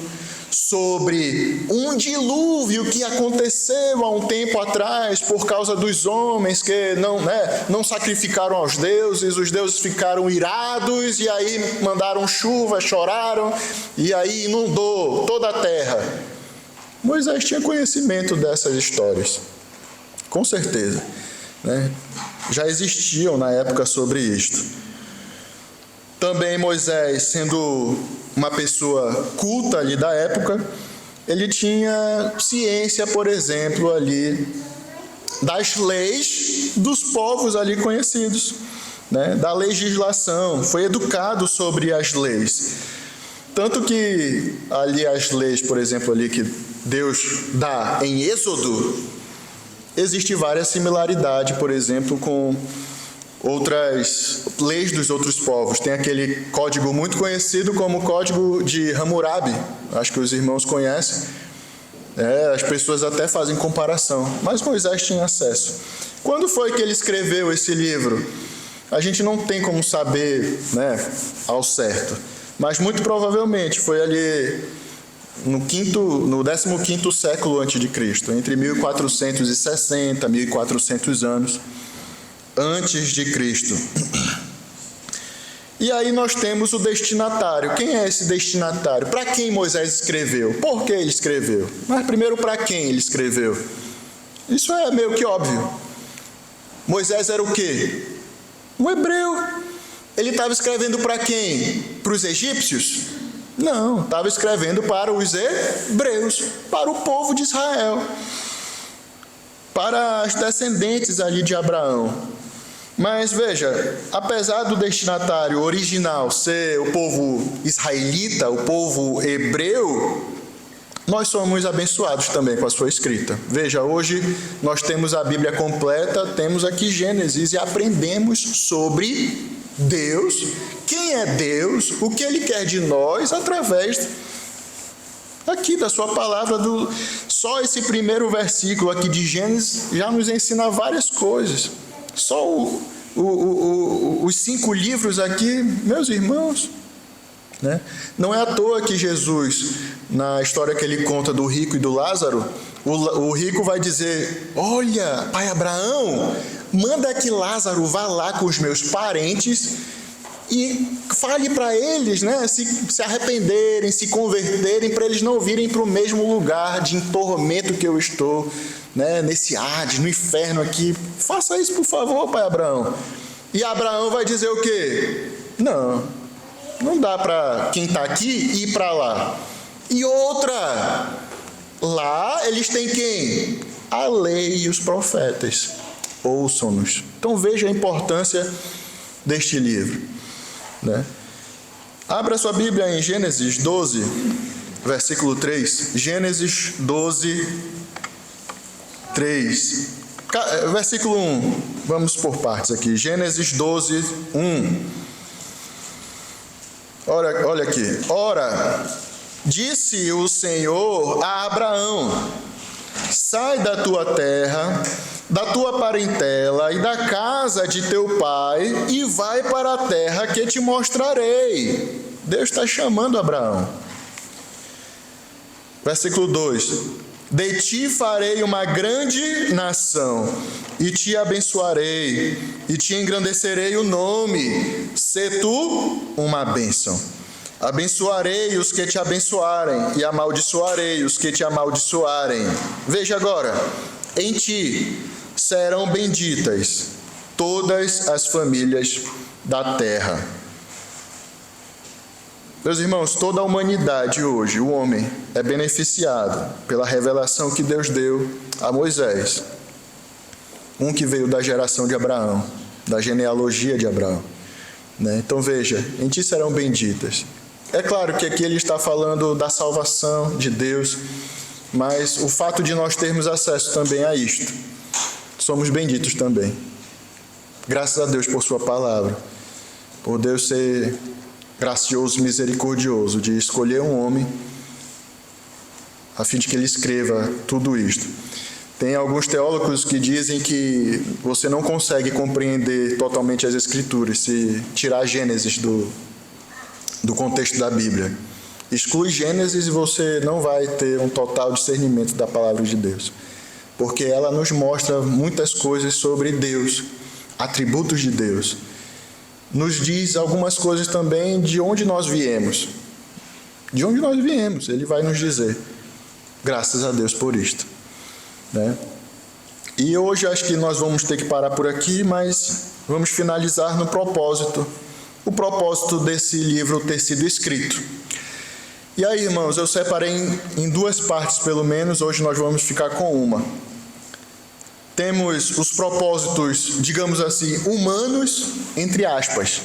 sobre um dilúvio que aconteceu há um tempo atrás por causa dos homens que não sacrificaram aos deuses, os deuses ficaram irados e aí mandaram chuva, choraram e aí inundou toda a terra. Moisés tinha conhecimento dessas histórias, com certeza, né? Já existiam na época sobre isto. Também Moisés, sendo uma pessoa culta ali da época, ele tinha ciência, por exemplo, ali das leis dos povos ali conhecidos, né? Da legislação, foi educado sobre as leis. Tanto que ali as leis, por exemplo, ali que Deus dá em Êxodo, existe várias similaridades, por exemplo, com outras leis dos outros povos. Tem aquele código muito conhecido como o Código de Hammurabi, acho que os irmãos conhecem. As pessoas até fazem comparação, mas Moisés tinha acesso. Quando foi que ele escreveu esse livro? A gente não tem como saber, né, ao certo, mas muito provavelmente foi ali no 15º século antes de Cristo, entre 1460 e 1400 anos antes de Cristo. E aí nós temos o destinatário. Quem é esse destinatário? Para quem Moisés escreveu? Por que ele escreveu? Mas primeiro, para quem ele escreveu? Isso é meio que óbvio. Moisés era o quê? Um hebreu. Ele estava escrevendo para quem? Para os egípcios? Não, estava escrevendo para os hebreus, para o povo de Israel, para as descendentes ali de Abraão. Mas veja, apesar do destinatário original ser o povo israelita, o povo hebreu, nós somos abençoados também com a sua escrita. Veja, hoje nós temos a Bíblia completa, temos aqui Gênesis e aprendemos sobre Deus, quem é Deus, o que Ele quer de nós, através aqui da sua palavra. Só esse primeiro versículo aqui de Gênesis já nos ensina várias coisas. Só os 5 livros aqui, meus irmãos, né? Não é à toa que Jesus, na história que ele conta do rico e do Lázaro, o rico vai dizer: olha, pai Abraão, manda que Lázaro vá lá com os meus parentes e fale para eles, né, se arrependerem, se converterem, para eles não virem para o mesmo lugar de tormento que eu estou, né, nesse Hades, no inferno aqui. Faça isso, por favor, pai Abraão. E Abraão vai dizer o quê? Não dá para quem está aqui ir para lá. E outra, lá eles têm quem? A lei e os profetas. Ouçam-nos. Então veja a importância deste livro, né? Abra sua Bíblia em Gênesis 12, versículo 3. Gênesis 12, 3. Versículo 1. Vamos por partes aqui. Gênesis 12, 1. Olha aqui. Ora, disse o Senhor a Abraão: sai da tua terra, da tua parentela e da casa de teu pai e vai para a terra que te mostrarei. Deus está chamando Abraão. Versículo 2. De ti farei uma grande nação, e te abençoarei, e te engrandecerei o nome, se tu uma bênção. Abençoarei os que te abençoarem, e amaldiçoarei os que te amaldiçoarem. Veja agora, em ti serão benditas todas as famílias da terra. Meus irmãos, toda a humanidade hoje, o homem, é beneficiado pela revelação que Deus deu a Moisés, um que veio da geração de Abraão, da genealogia de Abraão, né? Então veja, em ti serão benditas. É claro que aqui ele está falando da salvação de Deus, mas o fato de nós termos acesso também a isto, somos benditos também. Graças a Deus por sua palavra, por Deus ser gracioso e misericordioso de escolher um homem a fim de que ele escreva tudo isto. Tem alguns teólogos que dizem que você não consegue compreender totalmente as Escrituras se tirar Gênesis do contexto da Bíblia. Exclui Gênesis e você não vai ter um total discernimento da palavra de Deus, porque ela nos mostra muitas coisas sobre Deus, atributos de Deus. Nos diz algumas coisas também de onde nós viemos. De onde nós viemos, ele vai nos dizer. Graças a Deus por isto, né? E hoje acho que nós vamos ter que parar por aqui, mas vamos finalizar no propósito. O propósito desse livro ter sido escrito. E aí, irmãos, eu separei em duas partes pelo menos, hoje nós vamos ficar com uma. Temos os propósitos, digamos assim, humanos, entre aspas,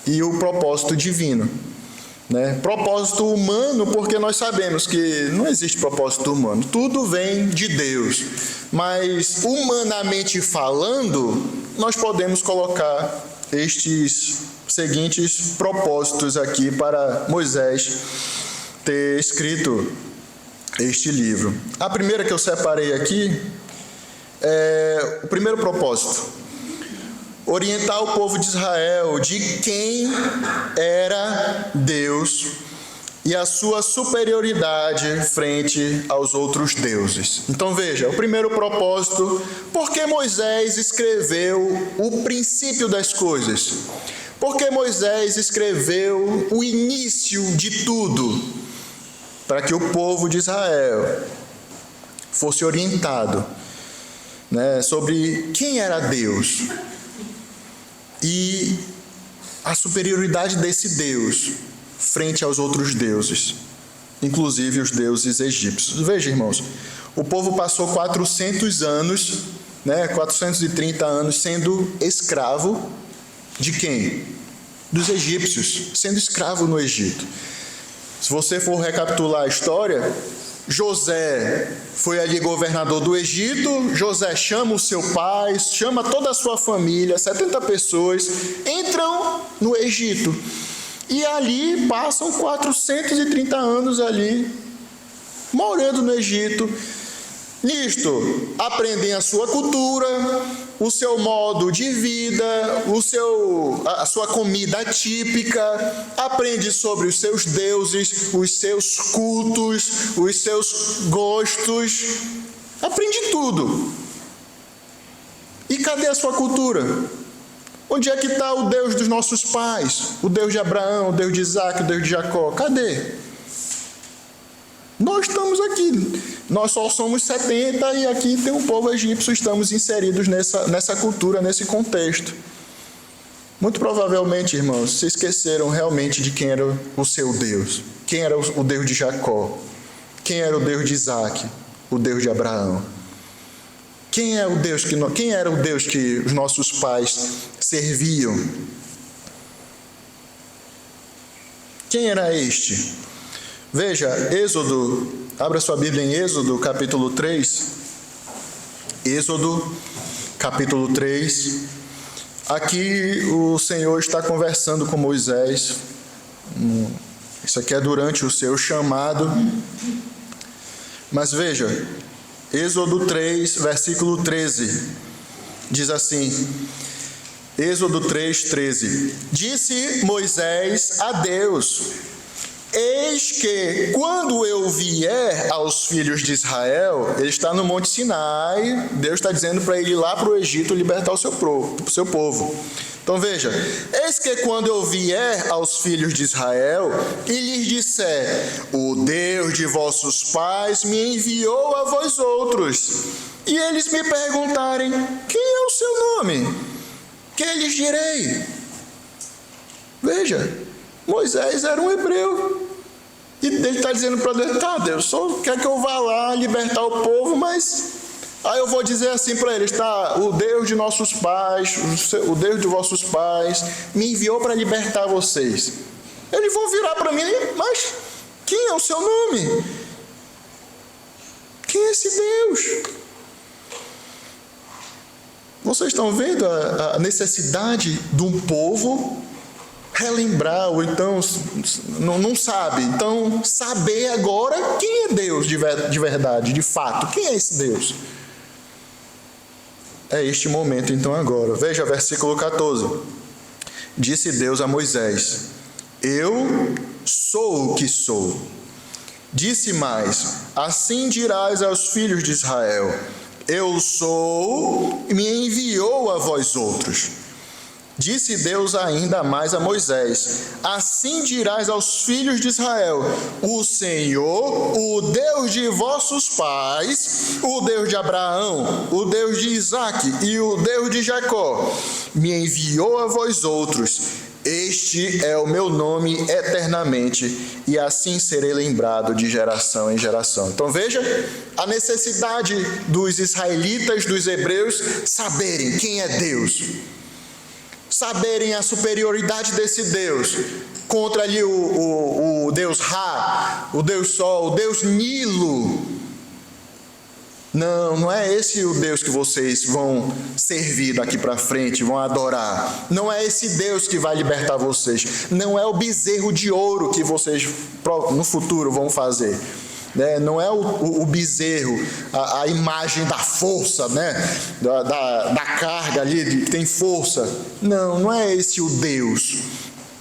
e o propósito divino, né? Propósito humano, porque nós sabemos que não existe propósito humano, tudo vem de Deus, mas humanamente falando, nós podemos colocar estes seguintes propósitos aqui para Moisés ter escrito este livro. A primeira que eu separei aqui é o primeiro propósito: orientar o povo de Israel de quem era Deus e a sua superioridade frente aos outros deuses. Então veja, o primeiro propósito, porque Moisés escreveu o princípio das coisas. Porque Moisés escreveu o início de tudo, para que o povo de Israel fosse orientado, né, sobre quem era Deus e a superioridade desse Deus frente aos outros deuses, inclusive os deuses egípcios. Veja, irmãos, o povo passou 400 anos, 430 anos sendo escravo de quem? Dos egípcios, sendo escravo no Egito. Se você for recapitular a história, José foi ali governador do Egito. José chama o seu pai, chama toda a sua família, 70 pessoas, entram no Egito. E ali passam 430 anos ali, morando no Egito. Nisto, aprendem a sua cultura, o seu modo de vida, a sua comida típica, aprende sobre os seus deuses, os seus cultos, os seus gostos, aprende tudo. E cadê a sua cultura? Onde é que está o Deus dos nossos pais? O Deus de Abraão, o Deus de Isaac, o Deus de Jacó? Cadê? Nós estamos aqui, nós só somos 70 e aqui tem um povo egípcio, estamos inseridos nessa cultura, nesse contexto. Muito provavelmente, irmãos, se esqueceram realmente de quem era o seu Deus. Quem era o Deus de Jacó? Quem era o Deus de Isaac? O Deus de Abraão? Quem era o Deus que os nossos pais serviam? Quem era este? Veja, Êxodo, abra sua Bíblia em Êxodo, capítulo 3. Êxodo, capítulo 3. Aqui o Senhor está conversando com Moisés. Isso aqui é durante o seu chamado. Mas veja, Êxodo 3, versículo 13. Diz assim, Êxodo 3, 13. Disse Moisés a Deus: eis que, quando eu vier aos filhos de Israel, ele está no Monte Sinai, Deus está dizendo para ele ir lá para o Egito libertar o seu povo. Então veja, eis que quando eu vier aos filhos de Israel e lhes disser, o Deus de vossos pais me enviou a vós outros, e eles me perguntarem, quem é o seu nome? Que lhes direi? Veja, Moisés era um hebreu. E ele está dizendo para Deus, tá, Deus, só quer que eu vá lá libertar o povo, mas aí eu vou dizer assim para eles, tá, o Deus de nossos pais, o Deus de vossos pais, me enviou para libertar vocês. Eles vão virar para mim, mas quem é o seu nome? Quem é esse Deus? Vocês estão vendo a necessidade de um povo relembrar, ou então não sabe, então saber agora quem é Deus de verdade, de fato, quem é esse Deus? É este momento então agora. Veja versículo 14. Disse Deus a Moisés, eu sou o que sou. Disse mais, assim dirás aos filhos de Israel, eu sou e me enviou a vós outros. Disse Deus ainda mais a Moisés, assim dirás aos filhos de Israel, o Senhor, o Deus de vossos pais, o Deus de Abraão, o Deus de Isaque e o Deus de Jacó, me enviou a vós outros. Este é o meu nome eternamente, e assim serei lembrado de geração em geração. Então veja a necessidade dos israelitas, dos hebreus, saberem quem é Deus. Saberem a superioridade desse Deus contra ali o Deus Ra, o Deus Sol, o Deus Nilo. Não é esse o Deus que vocês vão servir daqui para frente, vão adorar. Não é esse Deus que vai libertar vocês. Não é o bezerro de ouro que vocês no futuro vão fazer. Não é o bezerro, a imagem da força, né? da carga ali, que tem força. Não é esse o Deus.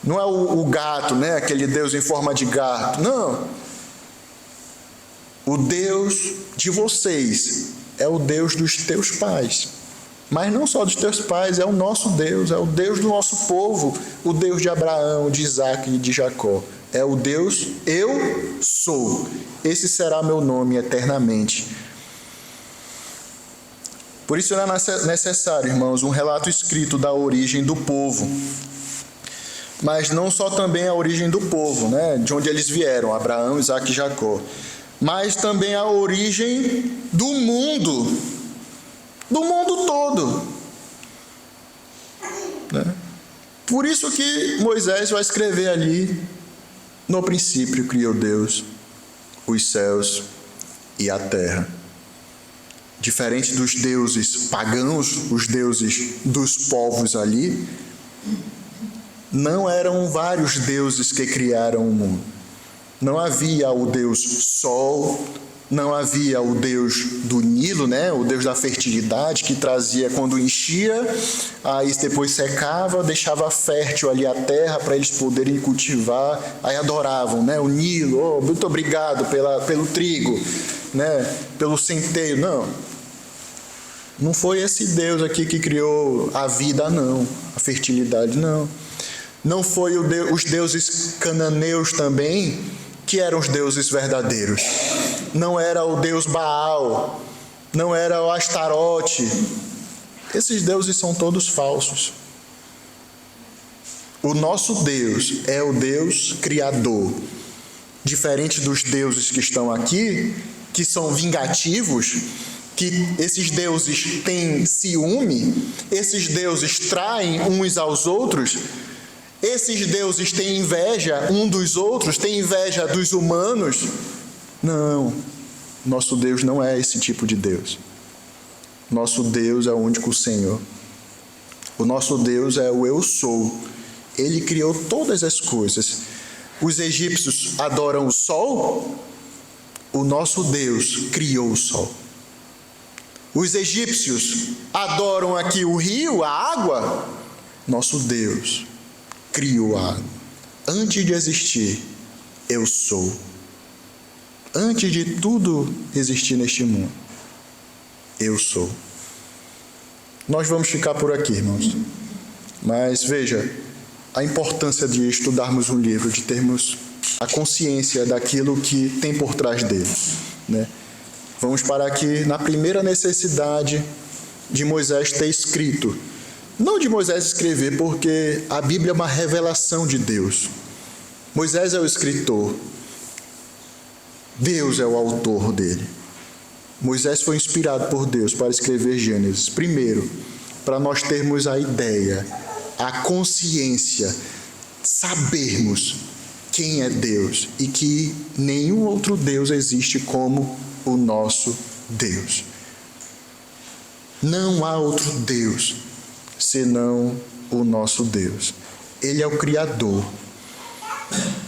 Não é o gato, né? Aquele Deus em forma de gato. Não. O Deus de vocês é o Deus dos teus pais. Mas não só dos teus pais, é o nosso Deus, é o Deus do nosso povo, o Deus de Abraão, de Isaque e de Jacó. É o Deus, eu sou. Esse será meu nome eternamente. Por isso era necessário, irmãos, um relato escrito da origem do povo. Mas não só também a origem do povo, né? De onde eles vieram, Abraão, Isaque e Jacó. Mas também a origem do mundo todo. Né? Por isso que Moisés vai escrever ali, no princípio criou Deus os céus e a terra. Diferente dos deuses pagãos, os deuses dos povos ali, não eram vários deuses que criaram o mundo. Não havia o Deus Sol, não havia o Deus do Nilo, né? O Deus da fertilidade, que trazia quando enchia, aí depois secava, deixava fértil ali a terra para eles poderem cultivar, aí adoravam, né? O Nilo, muito obrigado pelo trigo, né? Pelo centeio. Não foi esse Deus aqui que criou a vida, não, a fertilidade, não. Não foi os deuses cananeus também, que eram os deuses verdadeiros. Não era o Deus Baal, não era o Astarote. Esses deuses são todos falsos. O nosso Deus é o Deus criador. Diferente dos deuses que estão aqui, que são vingativos, que esses deuses têm ciúme, esses deuses traem uns aos outros, esses deuses têm inveja um dos outros, têm inveja dos humanos. Não, nosso Deus não é esse tipo de Deus. Nosso Deus é o único Senhor. O nosso Deus é o eu sou. Ele criou todas as coisas. Os egípcios adoram o sol, o nosso Deus criou o sol. Os egípcios adoram aqui o rio, a água, nosso Deus criou a água. Antes de existir, eu sou. Antes de tudo existir neste mundo, eu sou. Nós vamos ficar por aqui, irmãos. Mas veja a importância de estudarmos um livro, de termos a consciência daquilo que tem por trás dele, né? Vamos parar aqui na primeira necessidade de Moisés ter escrito. Não de Moisés escrever, porque a Bíblia é uma revelação de Deus. Moisés é o escritor. Deus é o autor dele. Moisés foi inspirado por Deus para escrever Gênesis. Primeiro, para nós termos a ideia, a consciência, sabermos quem é Deus e que nenhum outro Deus existe como o nosso Deus. Não há outro Deus senão o nosso Deus. Ele é o Criador.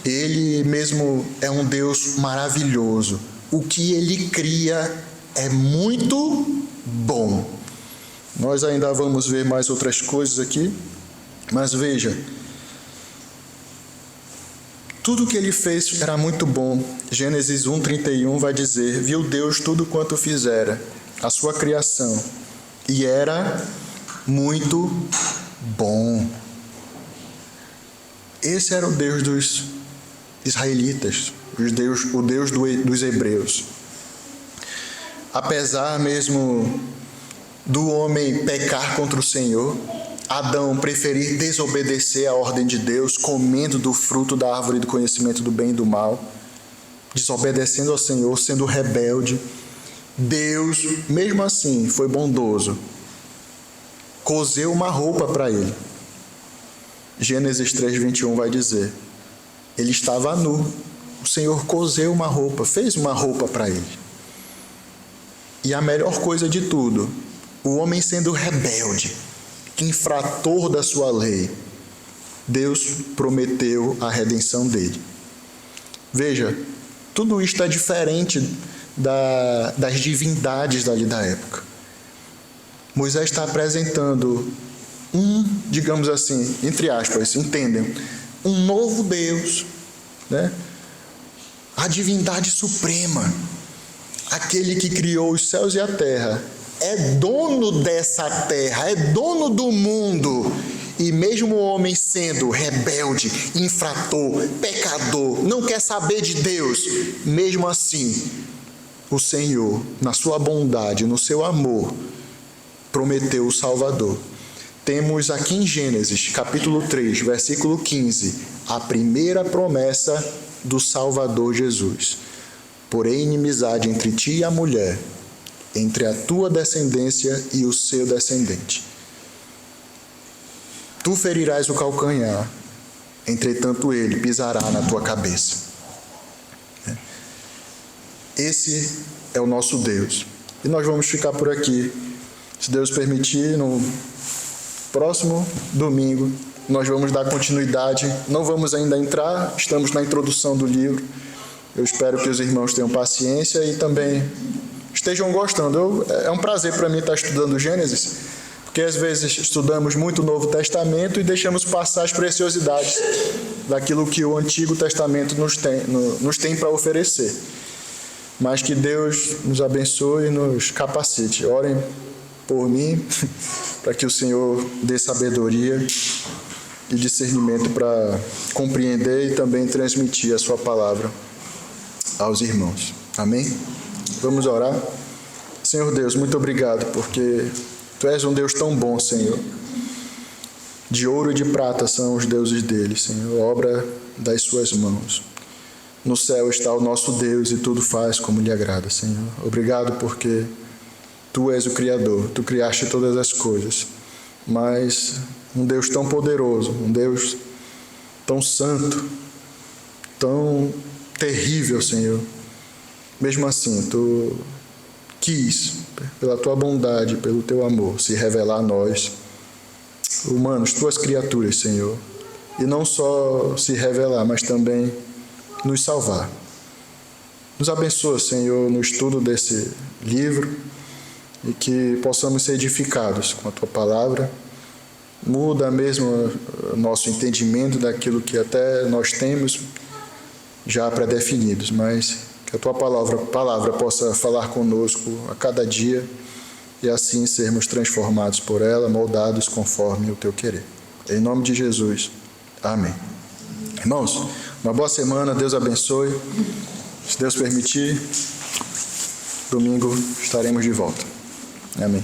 Ele mesmo é um Deus maravilhoso. O que Ele cria é muito bom. Nós ainda vamos ver mais outras coisas aqui, mas veja, tudo que Ele fez era muito bom. Gênesis 1:31 vai dizer: viu Deus tudo quanto fizera, a sua criação, e era muito bom. Esse era o Deus dos israelitas, o Deus dos hebreus. Apesar mesmo do homem pecar contra o Senhor, Adão preferir desobedecer à ordem de Deus, comendo do fruto da árvore do conhecimento do bem e do mal, desobedecendo ao Senhor, sendo rebelde, Deus, mesmo assim, foi bondoso, coseu uma roupa para ele. Gênesis 3:21 vai dizer: ele estava nu, o Senhor coseu uma roupa, fez uma roupa para ele. E a melhor coisa de tudo, o homem sendo rebelde, infrator da sua lei, Deus prometeu a redenção dele. Veja, tudo isto é diferente das divindades dali da época. Moisés está apresentando digamos assim, entre aspas, entendem, um novo Deus, né? A divindade suprema, aquele que criou os céus e a terra, é dono dessa terra, é dono do mundo. E mesmo o homem sendo rebelde, infrator, pecador, não quer saber de Deus, mesmo assim, o Senhor, na sua bondade, no seu amor, prometeu o Salvador. Temos aqui em Gênesis, capítulo 3, versículo 15, a primeira promessa do Salvador Jesus. Porém, inimizade entre ti e a mulher, entre a tua descendência e o seu descendente. Tu ferirás o calcanhar, entretanto ele pisará na tua cabeça. Esse é o nosso Deus. E nós vamos ficar por aqui. Se Deus permitir, no próximo domingo, nós vamos dar continuidade. Não vamos ainda entrar, estamos na introdução do livro. Eu espero que os irmãos tenham paciência e também estejam gostando. É um prazer para mim estar estudando Gênesis, porque às vezes estudamos muito o Novo Testamento e deixamos passar as preciosidades daquilo que o Antigo Testamento nos tem para oferecer. Mas que Deus nos abençoe e nos capacite. Orem por mim, para que o Senhor dê sabedoria e discernimento para compreender e também transmitir a sua palavra aos irmãos. Amém? Vamos orar. Senhor Deus, muito obrigado, porque Tu és um Deus tão bom, Senhor. De ouro e de prata são os deuses dele, Senhor, obra das suas mãos. No céu está o nosso Deus e tudo faz como lhe agrada, Senhor. Obrigado porque Tu és o Criador, Tu criaste todas as coisas, mas um Deus tão poderoso, um Deus tão santo, tão terrível, Senhor. Mesmo assim, Tu quis, pela Tua bondade, pelo Teu amor, se revelar a nós, humanos, Tuas criaturas, Senhor. E não só se revelar, mas também nos salvar. Nos abençoa, Senhor, no estudo desse livro e que possamos ser edificados com a Tua palavra. Muda mesmo o nosso entendimento daquilo que até nós temos já pré-definidos, mas que a Tua palavra possa falar conosco a cada dia e assim sermos transformados por ela, moldados conforme o Teu querer. Em nome de Jesus. Amém. Irmãos, uma boa semana, Deus abençoe. Se Deus permitir, domingo estaremos de volta. Amém.